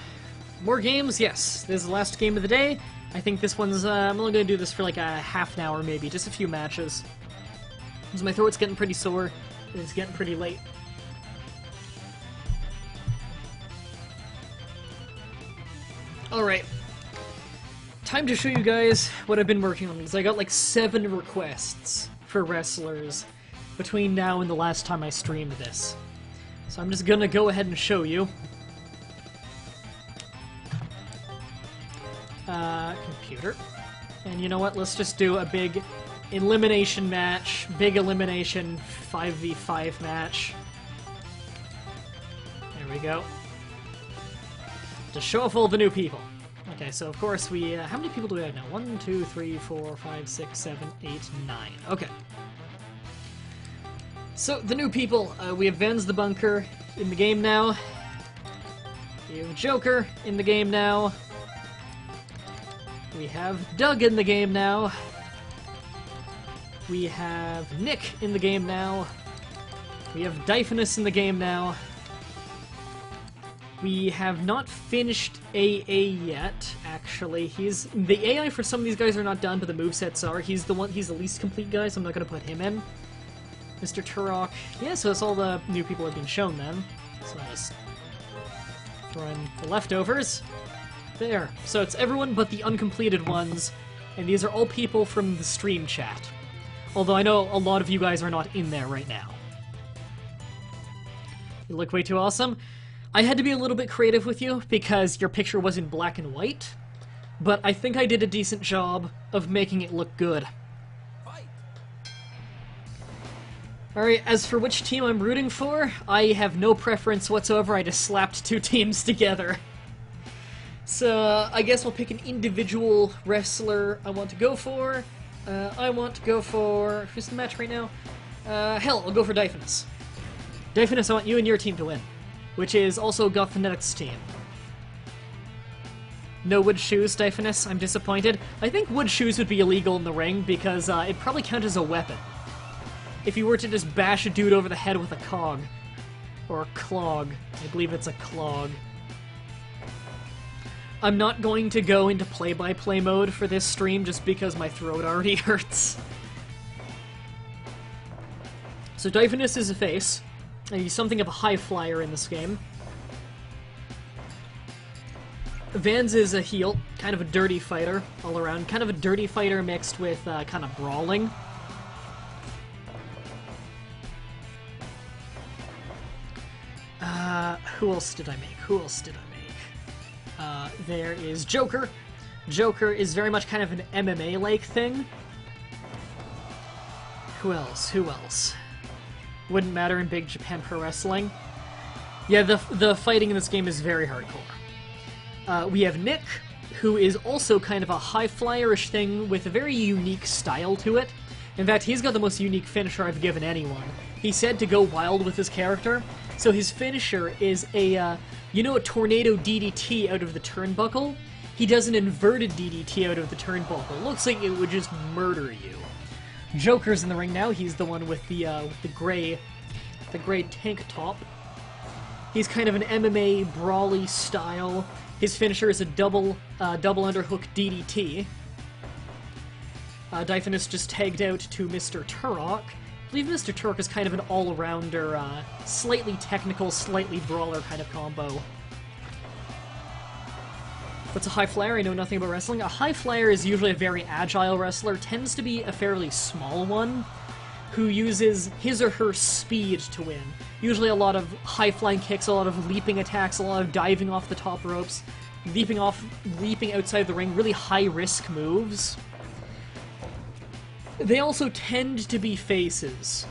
Speaker 1: More games, yes. This is the last game of the day. I think this one's... I'm only going to do this for like a half an hour, maybe. Just a few matches. Because my throat's getting pretty sore. It's getting pretty late. Alright. Time to show you guys what I've been working on, because I got like 7 requests for wrestlers between now and the last time I streamed this. So I'm just gonna go ahead and show you. Computer. And you know what, let's just do a big elimination match, big elimination 5v5 match. There we go. To show off all the new people. Okay, so of course we... how many people do we have now? 1, 2, 3, 4, 5, 6, 7, 8, 9. Okay. So, the new people. We have Vans the Bunker in the game now. We have Joker in the game now. We have Doug in the game now. We have Nick in the game now. We have Dyphonus in the game now. We have not finished AA yet, actually. The AI for some of these guys are not done, but the movesets are. He's the least complete guy, so I'm not going to put him in. Mr. Turok. Yeah, so that's all the new people have been shown then. So I just throw in the leftovers. There. So it's everyone but the uncompleted ones, and these are all people from the stream chat. Although I know a lot of you guys are not in there right now. You look way too awesome. I had to be a little bit creative with you because your picture was in black and white, but I think I did a decent job of making it look good. Alright, as for which team I'm rooting for, I have no preference whatsoever. I just slapped 2 teams together. So, I guess I'll pick an individual wrestler I want to go for. I want to go for... who's the match right now? Hell, I'll go for Dyphonus. Dyphonus, I want you and your team to win. Which is also Gothnetic's team. No wood shoes, Dyphonus. I'm disappointed. I think wood shoes would be illegal in the ring because it'd probably count as a weapon. If you were to just bash a dude over the head with a cog. Or a clog. I believe it's a clog. I'm not going to go into play-by-play mode for this stream just because my throat already hurts. So Dyphonus is a face. And he's something of a high flyer in this game. Vans is a heel, kind of a dirty fighter all around. Kind of a dirty fighter mixed with kind of brawling. Who else did I make? There is Joker. Joker is very much kind of an MMA-like thing. Who else? Wouldn't matter in Big Japan Pro Wrestling. Yeah, the fighting in this game is very hardcore. We have Nick, who is also kind of a high-flyerish thing with a very unique style to it. In fact, he's got the most unique finisher I've given anyone. He said to go wild with his character, so his finisher is a, you know, a tornado DDT out of the turnbuckle? He does an inverted DDT out of the turnbuckle. Looks like it would just murder you. Joker's in the ring now. He's the one with the gray tank top. He's kind of an MMA brawly style. His finisher is a double underhook DDT. Dyphonus just tagged out to Mr. Turok. I believe Mr. Turok is kind of an all-arounder, slightly technical, slightly brawler kind of combo. What's a high flyer? I know nothing about wrestling. A high flyer is usually a very agile wrestler, tends to be a fairly small one, who uses his or her speed to win. Usually a lot of high-flying kicks, a lot of leaping attacks, a lot of diving off the top ropes, leaping outside the ring, really high-risk moves. They also tend to be faces.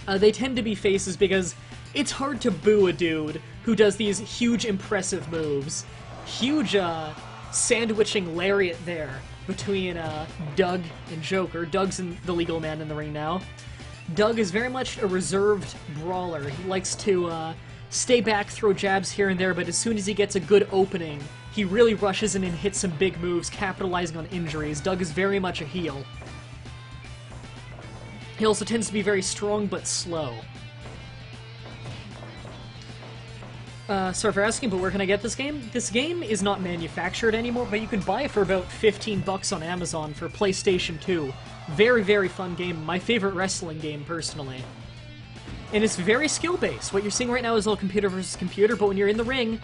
Speaker 1: They tend to be faces because it's hard to boo a dude who does these huge, impressive moves. Huge, sandwiching lariat there between, Doug and Joker. Doug's the legal man in the ring now. Doug is very much a reserved brawler. He likes to, stay back, throw jabs here and there, but as soon as he gets a good opening, he really rushes in and hits some big moves, capitalizing on injuries. Doug is very much a heel. He also tends to be very strong but slow. Sorry for asking, but where can I get this game? This game is not manufactured anymore, but you can buy it for about 15 bucks on Amazon for PlayStation 2. Very, very fun game. My favorite wrestling game, personally. And it's very skill-based. What you're seeing right now is all computer versus computer, but when you're in the ring,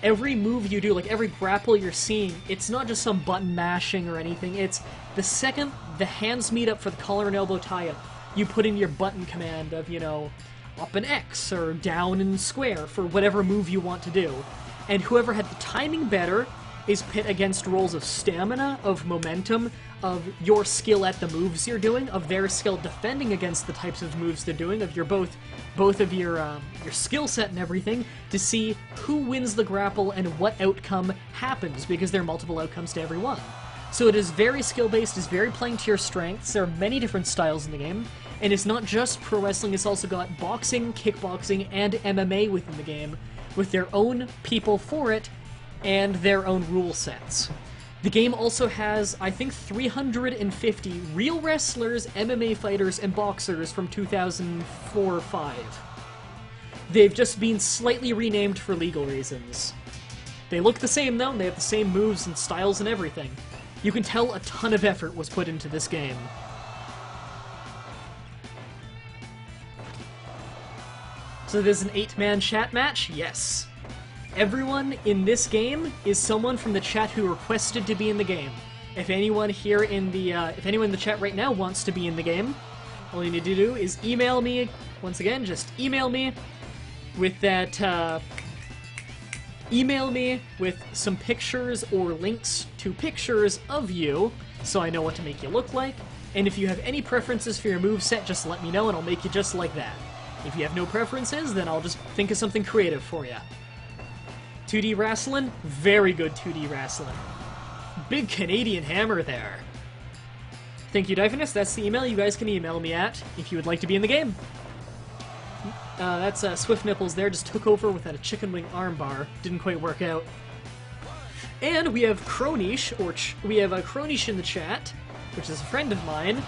Speaker 1: every move you do, like every grapple you're seeing, it's not just some button mashing or anything. It's the second the hands meet up for the collar and elbow tie-up, you put in your button command of, you know, up and X or down and square for whatever move you want to do. And whoever had the timing better is pit against rolls of stamina, of momentum, of your skill at the moves you're doing, of their skill defending against the types of moves they're doing, of your both of your skill set and everything, to see who wins the grapple and what outcome happens, because there are multiple outcomes to every one. So it is very skill-based, it's very playing to your strengths. There are many different styles in the game, and it's not just pro wrestling, it's also got boxing, kickboxing, and MMA within the game, with their own people for it, and their own rule sets. The game also has, I think, 350 real wrestlers, MMA fighters, and boxers from 2004 or 5. They've just been slightly renamed for legal reasons. They look the same though, they have the same moves and styles and everything. You can tell a ton of effort was put into this game. So there's an 8-man chat match? Yes. Everyone in this game is someone from the chat who requested to be in the game. If anyone here in the, if anyone in the chat right now wants to be in the game, all you need to do is email me. Once again, just email me with that, email me with some pictures or links to pictures of you, so I know what to make you look like. And if you have any preferences for your moveset, just let me know and I'll make you just like that. If you have no preferences, then I'll just think of something creative for you. 2D wrestling? Very good 2D wrestling. Big Canadian hammer there. Thank you, Divinus. That's the email you guys can email me at if you would like to be in the game. That's Swift Nipples there, just took over with a chicken wing armbar. Didn't quite work out. And we have Cronish, we have Cronish in the chat, which is a friend of mine.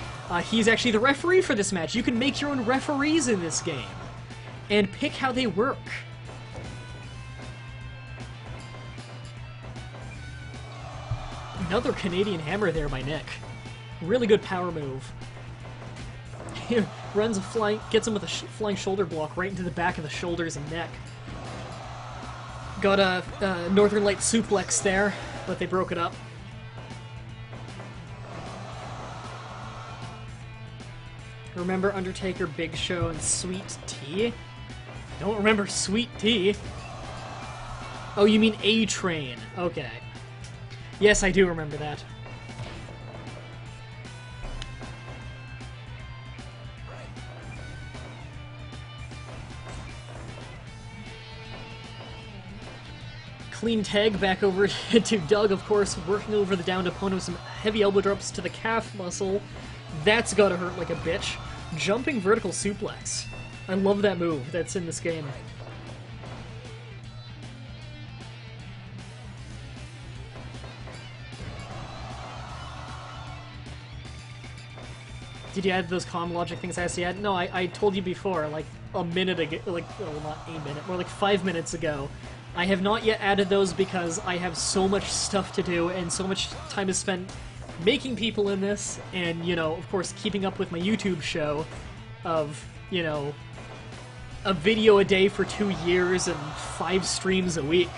Speaker 1: He's actually the referee for this match. You can make your own referees in this game and pick how they work. Another Canadian hammer there by Nick. Really good power move. He runs a flying, gets him with a flying shoulder block right into the back of the shoulders and neck. Got a Northern Light suplex there, but they broke it up. Remember Undertaker, Big Show, and Sweet Tea? Don't remember Sweet Tea. Oh, you mean A-Train. Okay. Yes, I do remember that. Clean tag back over to Doug, of course, working over the downed opponent with some heavy elbow drops to the calf muscle. That's gotta hurt like a bitch. Jumping vertical suplex. I love that move that's in this game. Did you add those comm logic things I asked you to add? No, I told you before, like a minute ago, like, well, not a minute, more like 5 minutes ago. I have not yet added those because I have so much stuff to do and so much time is spent making people in this and, you know, of course, keeping up with my YouTube show of, you know, a video a day for 2 years and 5 streams a week.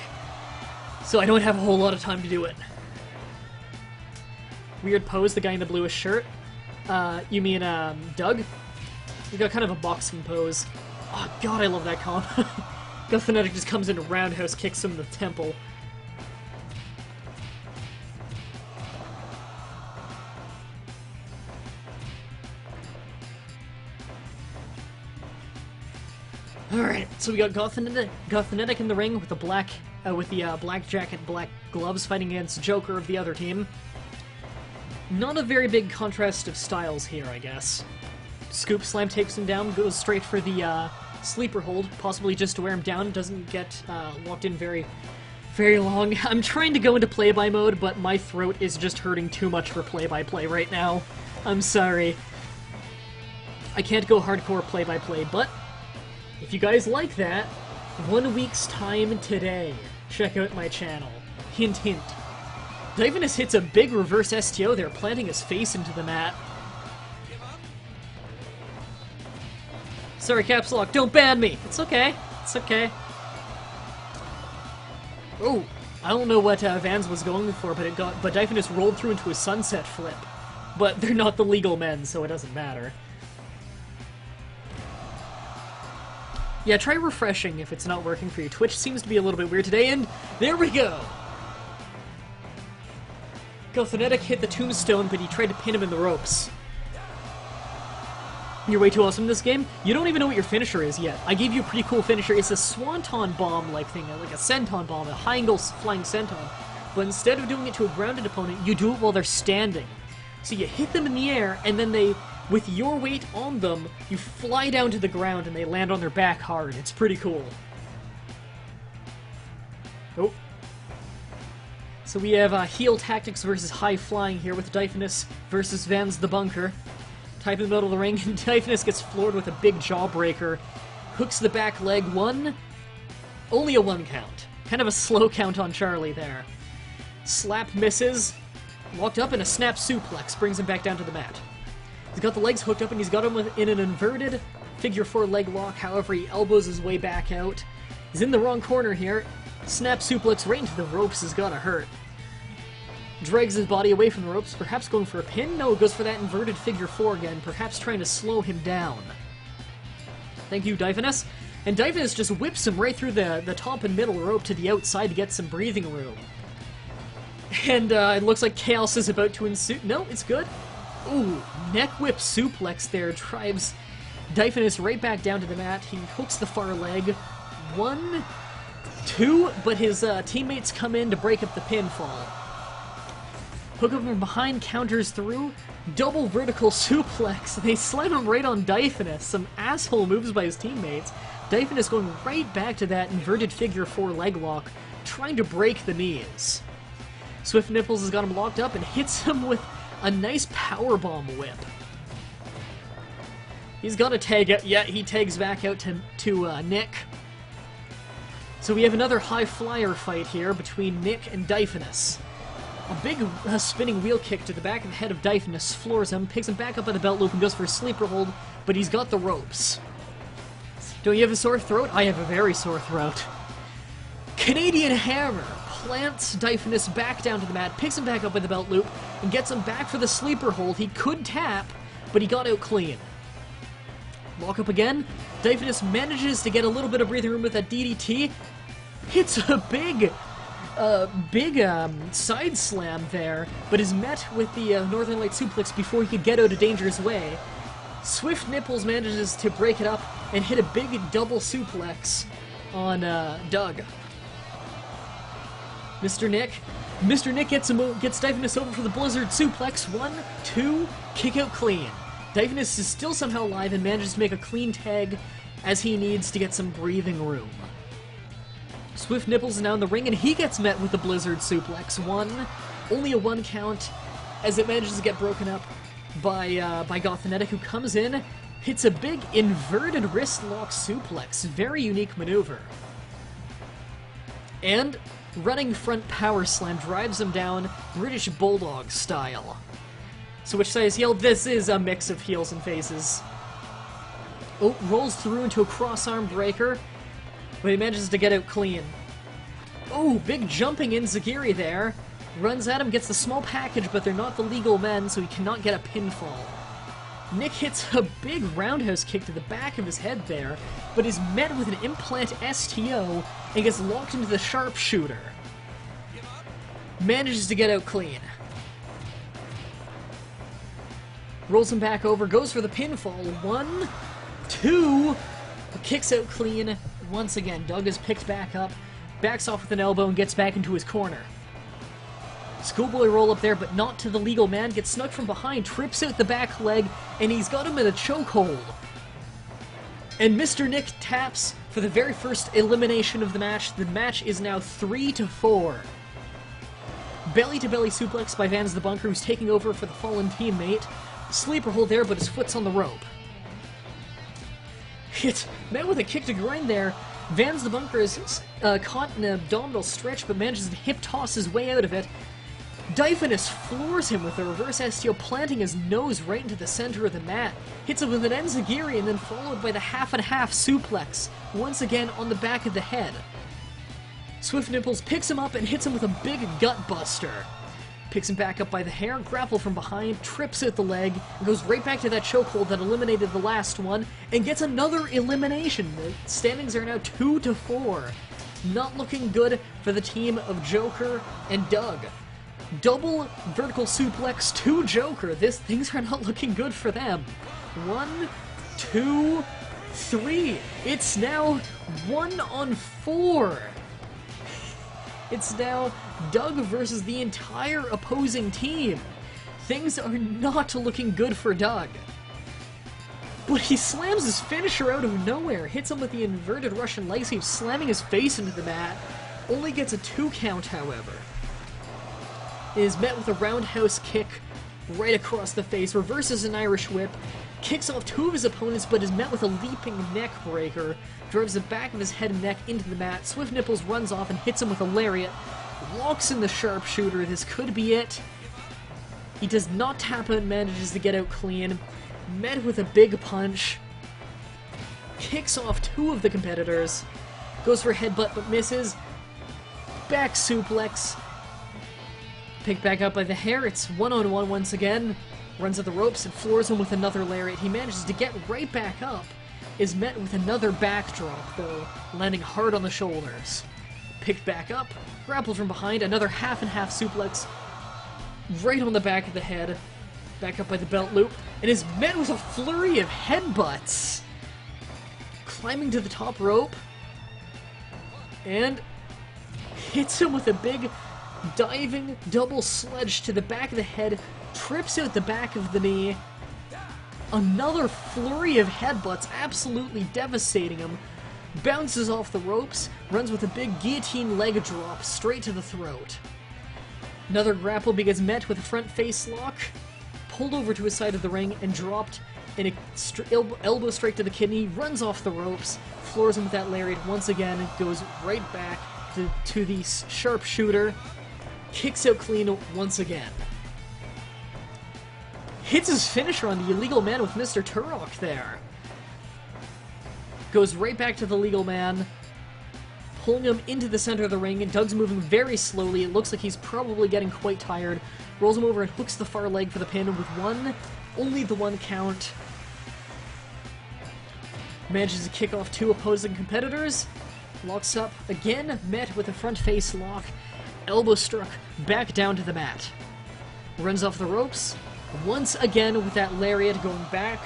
Speaker 1: So I don't have a whole lot of time to do it. Weird pose, the guy in the bluish shirt. You mean, Doug? You got kind of a boxing pose. Oh god, I love that comp. Guthanetic just comes into roundhouse, kicks him in the temple. Alright, so we got Guthanetic in the ring with the black jacket, black gloves, fighting against Joker of the other team. Not a very big contrast of styles here, I guess. Scoop Slam takes him down, goes straight for the sleeper hold, possibly just to wear him down, doesn't get locked in very long. I'm trying to go into play-by mode, but my throat is just hurting too much for play-by-play right now. I'm sorry. I can't go hardcore play-by-play, but if you guys like that, 1 week's time today, check out my channel. Hint, hint. Divinus hits a big reverse STO there, planting his face into the mat. Sorry, Caps Lock, don't ban me! It's okay. It's okay. Oh, I don't know what Vans was going for, but Divinus rolled through into a sunset flip. But they're not the legal men, so it doesn't matter. Yeah, try refreshing if it's not working for you. Twitch seems to be a little bit weird today, and there we go! Gothanetic hit the tombstone, but he tried to pin him in the ropes. You're way too awesome in this game? You don't even know what your finisher is yet. I gave you a pretty cool finisher. It's a swanton bomb-like thing, like a senton bomb, a high-angle flying senton. But instead of doing it to a grounded opponent, you do it while they're standing. So you hit them in the air, and then they, with your weight on them, you fly down to the ground and they land on their back hard. It's pretty cool. Oh. So we have heel tactics versus high flying here with Divinus versus Vans the Bunker. Type in the middle of the ring, and Divinus gets floored with a big jawbreaker. Hooks the back leg, only a 1 count. Kind of a slow count on Charlie there. Slap misses. Locked up, and a snap suplex brings him back down to the mat. He's got the legs hooked up, and he's got him in an inverted figure 4 leg lock. However, he elbows his way back out. He's in the wrong corner here. Snap suplex right into the ropes has gotta hurt. Drags his body away from the ropes, perhaps going for a pin? No, goes for that inverted figure 4 again, perhaps trying to slow him down. Thank you, Divinus. And Divinus just whips him right through the top and middle rope to the outside to get some breathing room. And it looks like chaos is about to ensue. No, it's good. Ooh, neck whip suplex there drives Divinus right back down to the mat. He hooks the far leg. 1, 2, but his teammates come in to break up the pinfall. Hook up from behind, counters through, double vertical suplex. They slam him right on Divinus. Some asshole moves by his teammates. Divinus going right back to that inverted figure 4 leg lock, trying to break the knees. Swift Nipples has got him locked up and hits him with a nice powerbomb whip. He's got a tag out. Yeah, he tags back out to Nick. So we have another high flyer fight here between Nick and Divinus. A big spinning wheel kick to the back of the head of Divinus floors him, picks him back up by the belt loop and goes for a sleeper hold, but he's got the ropes. Don't you have a sore throat? I have a very sore throat. Canadian Hammer plants Divinus back down to the mat, picks him back up by the belt loop, and gets him back for the sleeper hold. He could tap, but he got out clean. Lock up again. Divinus manages to get a little bit of breathing room with that DDT. Hits a big side slam there, but is met with the Northern Light suplex before he could get out of danger's way. Swift Nipples manages to break it up and hit a big double suplex on Doug. Mr. Nick gets Divinus over for the Blizzard suplex. 1, 2, kick out clean. Divinus is still somehow alive and manages to make a clean tag as he needs to get some breathing room. Swift Nipples is now in the ring, and he gets met with the Blizzard suplex. Only a 1 count, as it manages to get broken up by Gothanetic, who comes in, hits a big inverted wrist lock suplex. Very unique maneuver. And running front power slam drives him down, British Bulldog style. So which side is heel? This is a mix of heels and faces. Oh, rolls through into a cross-arm breaker, but he manages to get out clean. Oh, big jumping enziguri there. Runs at him, gets the small package, but they're not the legal men, so he cannot get a pinfall. Nick hits a big roundhouse kick to the back of his head there, but is met with an implant STO and gets locked into the sharpshooter. Manages to get out clean. Rolls him back over, goes for the pinfall. 1, 2, kicks out clean. Once again, Doug is picked back up, backs off with an elbow, and gets back into his corner. Schoolboy roll up there, but not to the legal man. Gets snuck from behind, trips out the back leg, and he's got him in a chokehold. And Mr. Nick taps for the very first elimination of the match. The match is now 3-4. Belly-to-belly suplex by Vans the Bunker, who's taking over for the fallen teammate. Sleeper hold there, but his foot's on the rope. It's met with a kick to groin there. Vans the Bunker is caught in an abdominal stretch, but manages to hip toss his way out of it. Dyphonus floors him with a reverse STO, planting his nose right into the center of the mat. Hits him with an enziguri, and then followed by the half-and-half suplex, once again on the back of the head. Swift Nipples picks him up and hits him with a big gut buster. Picks him back up by the hair, grapple from behind, trips out the leg, and goes right back to that chokehold that eliminated the last one, and gets another elimination. The standings are now 2-4. Not looking good for the team of Joker and Doug. Double vertical suplex to Joker. Things are not looking good for them. 1, 2, 3. It's now 1-on-4. It's now Doug versus the entire opposing team. Things are not looking good for Doug. But he slams his finisher out of nowhere, hits him with the inverted Russian leg sweep, slamming his face into the mat. Only gets a 2 count, however. It is met with a roundhouse kick right across the face, reverses an Irish whip, kicks off 2 of his opponents, but is met with a leaping neck breaker, drives the back of his head and neck into the mat. Swift Nipples runs off and hits him with a lariat, locks in the sharpshooter. This could be it. He does not tap out and manages to get out clean. Met with a big punch, kicks off 2 of the competitors, goes for a headbutt but misses. Back suplex, picked back up by the hair. It's 1-on-1 once again. Runs at the ropes and floors him with another lariat. He manages to get right back up. Is met with another backdrop, though, landing hard on the shoulders. Picked back up, grappled from behind, another half-and-half suplex right on the back of the head. Back up by the belt loop, and is met with a flurry of headbutts. Climbing to the top rope, and hits him with a big diving double sledge to the back of the head, trips out the back of the knee. Another flurry of headbutts, absolutely devastating him. Bounces off the ropes, runs with a big guillotine leg drop straight to the throat. Another grapple begins met with a front face lock, pulled over to his side of the ring and dropped in a elbow strike to the kidney, runs off the ropes, floors him with that lariat once again, goes right back to the sharpshooter, kicks out clean once again. Hits his finisher on the illegal man with Mr. Turok there. Goes right back to the legal man, pulling him into the center of the ring, and Doug's moving very slowly. It looks like he's probably getting quite tired. Rolls him over and hooks the far leg for the pin with only the 1 count. Manages to kick off 2 opposing competitors. Locks up again, met with a front face lock. Elbow struck back down to the mat. Runs off the ropes. Once again with that lariat, going back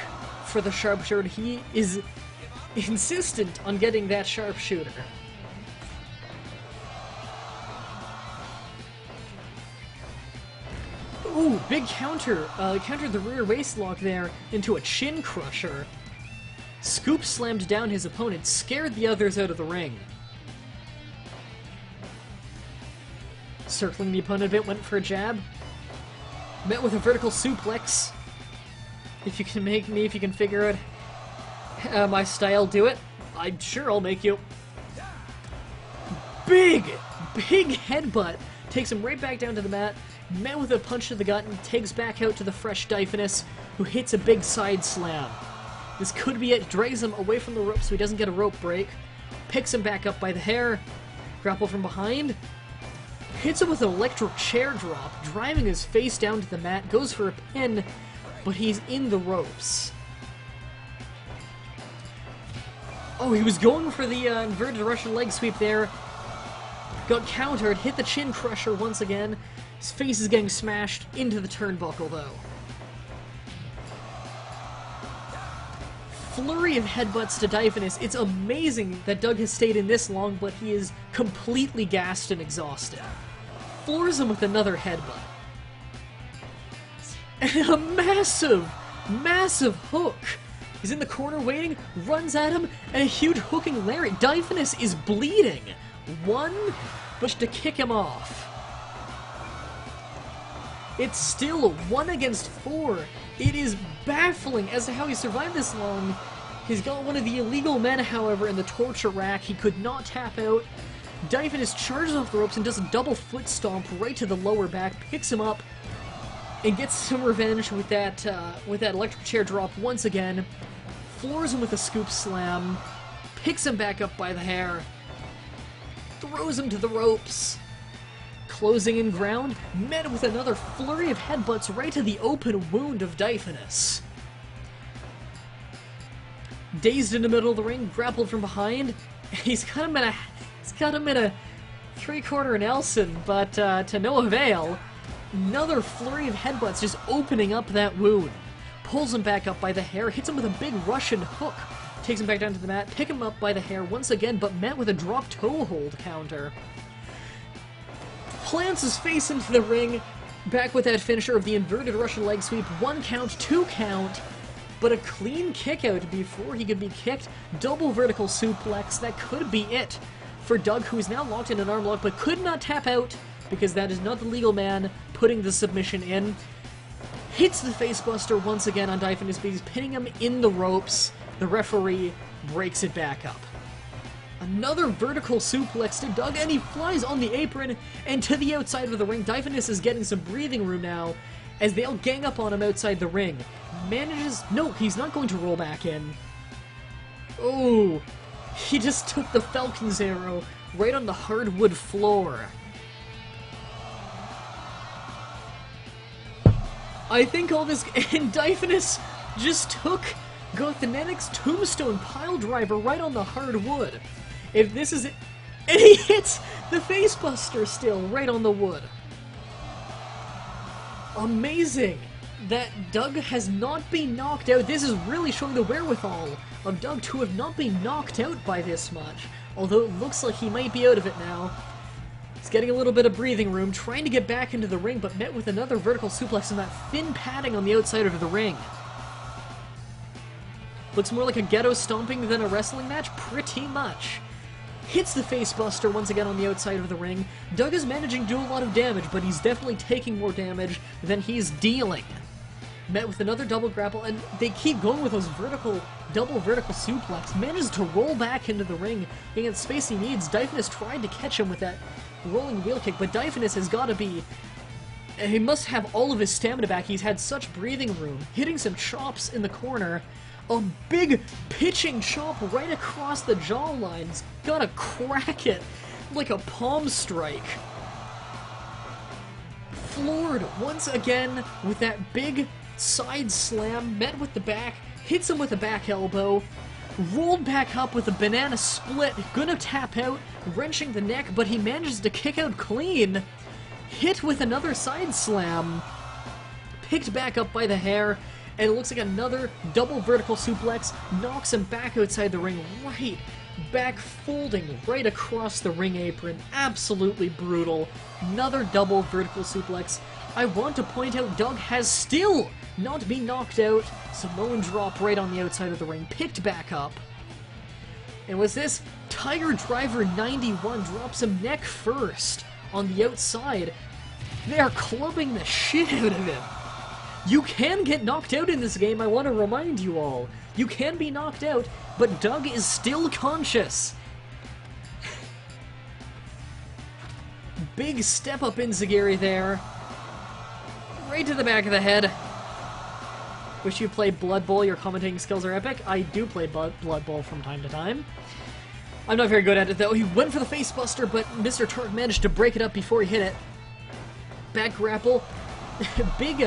Speaker 1: for the sharpshooter. He is insistent on getting that sharpshooter. Ooh, big counter. Countered the rear waist lock there into a chin crusher. Scoop slammed down his opponent, scared the others out of the ring. Circling the opponent a bit, went for a jab. Met with a vertical suplex. If you can figure out my style, do it. I'm sure I'll make you. Big headbutt. Takes him right back down to the mat. Met with a punch to the gut and takes back out to the fresh Dyphonus, who hits a big side slam. This could be it. Drags him away from the rope so he doesn't get a rope break. Picks him back up by the hair. Grapple from behind. Hits him with an electric chair drop, driving his face down to the mat. Goes for a pin, but he's in the ropes. Oh, he was going for the inverted Russian leg sweep there. Got countered, hit the chin crusher once again. His face is getting smashed into the turnbuckle, though. Flurry of headbutts to Dyphonus. It's amazing that Doug has stayed in this long, but he is completely gassed and exhausted. Floors him with another headbutt. And a massive hook He's in the corner waiting, runs at him, and a huge hooking lariat. Dyphonus is bleeding. One, but to kick him off. It's still 1 against 4. It is baffling as to how he survived this long. He's got one of the illegal men, however, in the torture rack. He could not tap out. Dyphonus charges off the ropes and does a double foot stomp right to the lower back, picks him up, and gets some revenge with that electric chair drop once again. Floors him with a scoop slam, picks him back up by the hair, throws him to the ropes. Closing in ground, met with another flurry of headbutts right to the open wound of Dyphonus. Dazed in the middle of the ring, grappled from behind. He's got him in a three-quarter Nelson, but to no avail. Another flurry of headbutts just opening up that wound. Pulls him back up by the hair, hits him with a big Russian hook. Takes him back down to the mat, pick him up by the hair once again, but met with a drop toe hold counter. Plants his face into the ring, back with that finisher of the inverted Russian leg sweep. 1 count, 2 count, but a clean kick out before he could be kicked. Double vertical suplex, that could be it for Doug, who is now locked in an arm lock, but could not tap out, because that is not the legal man putting the submission in. Hits the facebuster once again on Dyphonus, but he's pinning him in the ropes. The referee breaks it back up. Another vertical suplex to Doug, and he flies on the apron and to the outside of the ring. Dyphonus is getting some breathing room now as they all gang up on him outside the ring. No, he's not going to roll back in. Oh, he just took the Falcon's arrow right on the hardwood floor. I think all this, and Dyphonus just took Gothanatic's tombstone pile driver right on the hardwood. If this is it, and he hits the facebuster still right on the wood. Amazing that Doug has not been knocked out. This is really showing the wherewithal of Doug to have not been knocked out by this much. Although it looks like he might be out of it now. He's getting a little bit of breathing room, trying to get back into the ring, but met with another vertical suplex and that thin padding on the outside of the ring. Looks more like a ghetto stomping than a wrestling match, pretty much. Hits the facebuster once again on the outside of the ring. Doug is managing to do a lot of damage, but he's definitely taking more damage than he's dealing. Met with another double grapple, and they keep going with those double vertical suplex. Manages to roll back into the ring, getting the space he needs. Dyphonus tried to catch him with that rolling wheel kick, but Dyphonus has got to be... He must have all of his stamina back. He's had such breathing room. Hitting some chops in the corner. A big pitching chop right across the jawline. He's gotta crack it like a palm strike. Floored once again with that big side slam, met with the back, hits him with a back elbow, rolled back up with a banana split, gonna tap out, wrenching the neck, but he manages to kick out clean. Hit with another side slam, picked back up by the hair, and it looks like another double vertical suplex knocks him back outside the ring, right back folding right across the ring apron. Absolutely brutal. Another double vertical suplex. I want to point out Doug has still not been knocked out. Samoan drop right on the outside of the ring, picked back up. And was this Tiger Driver 91 drops him neck first on the outside. They are clubbing the shit out of him. You can get knocked out in this game, I want to remind you all. You can be knocked out, but Doug is still conscious. Big step up Enziguri there. Right to the back of the head. Wish you played Blood Bowl, your commentating skills are epic. I do play Blood Bowl from time to time. I'm not very good at it though. He went for the facebuster, but Mr. Turk managed to break it up before he hit it. Back grapple. Big,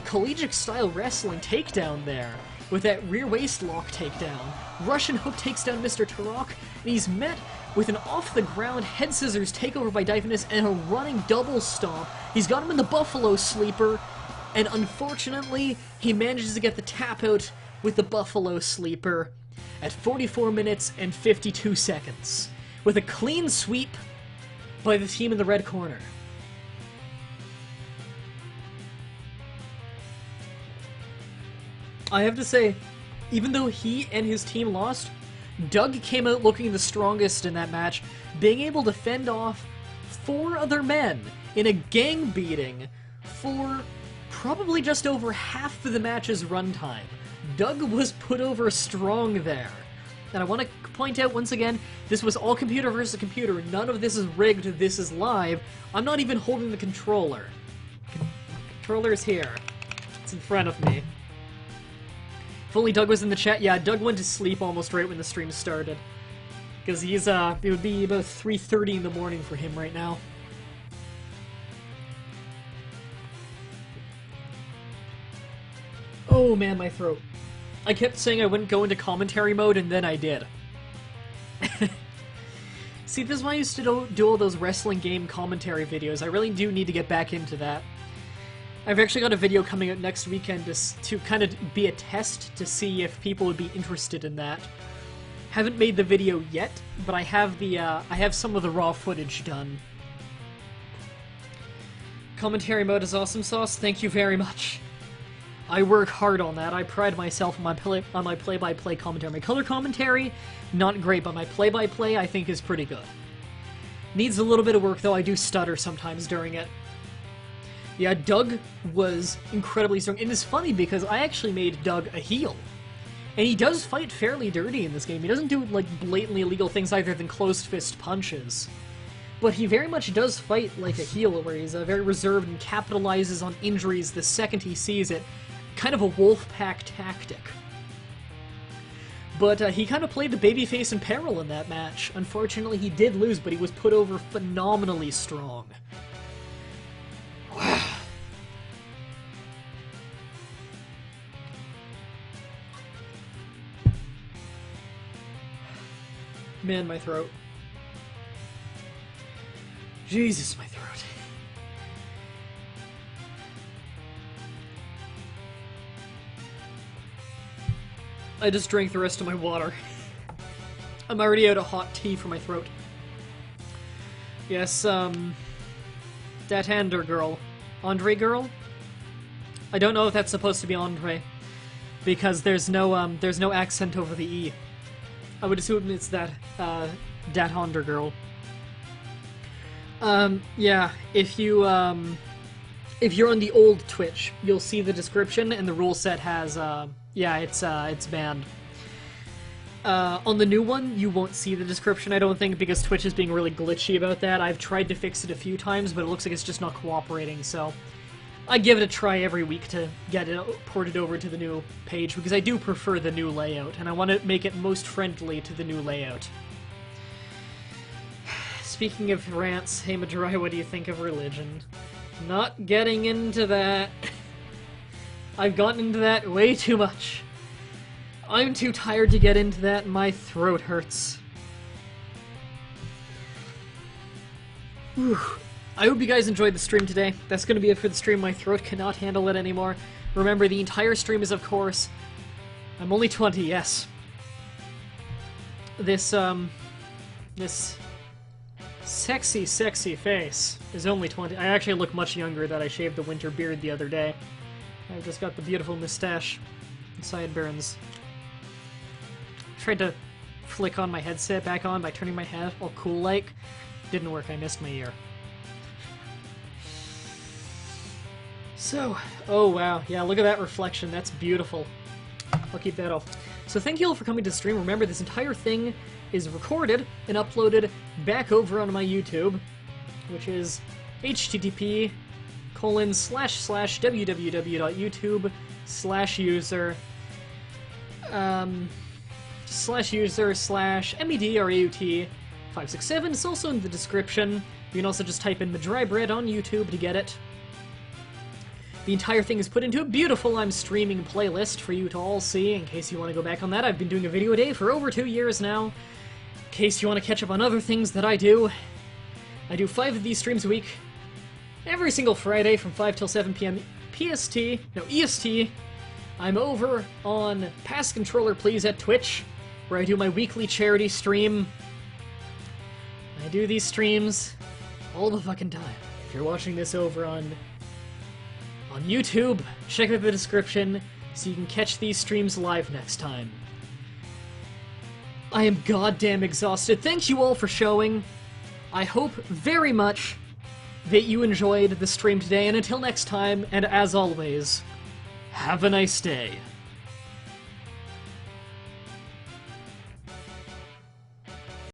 Speaker 1: collegiate style wrestling takedown there with that rear waist lock takedown. Russian hook takes down Mr. Turok, and he's met with an off the ground head scissors takeover by Dyphonus and a running double stomp. He's got him in the Buffalo Sleeper, and unfortunately he manages to get the tap out with the Buffalo Sleeper at 44 minutes and 52 seconds with a clean sweep by the team in the red corner. I have to say, even though he and his team lost, Doug came out looking the strongest in that match, being able to fend off 4 other men in a gang beating for probably just over half of the match's runtime. Doug was put over strong there. And I want to point out once again, this was all computer versus computer. None of this is rigged, this is live. I'm not even holding the controller. Controller is here. It's in front of me. If only Doug was in the chat. Yeah, Doug went to sleep almost right when the stream started. Because he's, it would be about 3:30 in the morning for him right now. Oh man, my throat. I kept saying I wouldn't go into commentary mode, and then I did. See, this is why I used to do all those wrestling game commentary videos. I really do need to get back into that. I've actually got a video coming out next weekend to kind of be a test to see if people would be interested in that. Haven't made the video yet, but I have the I have some of the raw footage done. Commentary mode is awesome sauce. Thank you very much. I work hard on that. I pride myself on my play-by-play commentary. My color commentary, not great, but my play-by-play I think is pretty good. Needs a little bit of work, though. I do stutter sometimes during it. Yeah, Doug was incredibly strong. And it's funny because I actually made Doug a heel. And he does fight fairly dirty in this game. He doesn't do, like, blatantly illegal things other than closed-fist punches. But he very much does fight like a heel, where he's very reserved and capitalizes on injuries the second he sees it. Kind of a wolf pack tactic. But he kind of played the babyface in peril in that match. Unfortunately, he did lose, but he was put over phenomenally strong. Wow. Man, my throat. Jesus, my throat. I just drank the rest of my water. I'm already out of hot tea for my throat. Yes, that Hander girl. Andre girl? I don't know if that's supposed to be Andre, because there's no accent over the E. I would assume it's that Hander girl. Yeah, if you're on the old Twitch, you'll see the description, and the rule set has, yeah, it's banned. On the new one, you won't see the description, I don't think, because Twitch is being really glitchy about that. I've tried to fix it a few times, but it looks like it's just not cooperating, so I give it a try every week to get it ported over to the new page, because I do prefer the new layout, and I want to make it most friendly to the new layout. Speaking of rants, hey Mah-Dry, what do you think of religion? Not getting into that. I've gotten into that way too much. I'm too tired to get into that, and my throat hurts. Whew. I hope you guys enjoyed the stream today. That's going to be it for the stream. My throat cannot handle it anymore. Remember, the entire stream is, of course... I'm only 20, yes. This sexy, sexy face is only 20. I actually look much younger that I shaved the winter beard the other day. I've just got the beautiful mustache and sideburns. Tried to flick on my headset back on by turning my head all cool-like. Didn't work, I missed my ear. So, oh wow, yeah, look at that reflection, that's beautiful. I'll keep that off. So thank you all for coming to the stream. Remember, this entire thing is recorded and uploaded back over on my YouTube, which is http://www.youtube/user/MEDRAUT567. It's also in the description. You can also just type in Mah-Dry-Bread on YouTube to get it. The entire thing is put into a beautiful I'm streaming playlist for you to all see, in case you want to go back on that. I've been doing a video a day for over 2 years now. In case you want to catch up on other things that I do 5 of these streams a week, every single Friday from 5 till 7 p.m. EST. I'm over on Pass Controller Please at Twitch, where I do my weekly charity stream. I do these streams all the fucking time. If you're watching this over on YouTube, check out the description, so you can catch these streams live next time. I am goddamn exhausted. Thank you all for showing. I hope very much that you enjoyed the stream today, and until next time, and as always, have a nice day.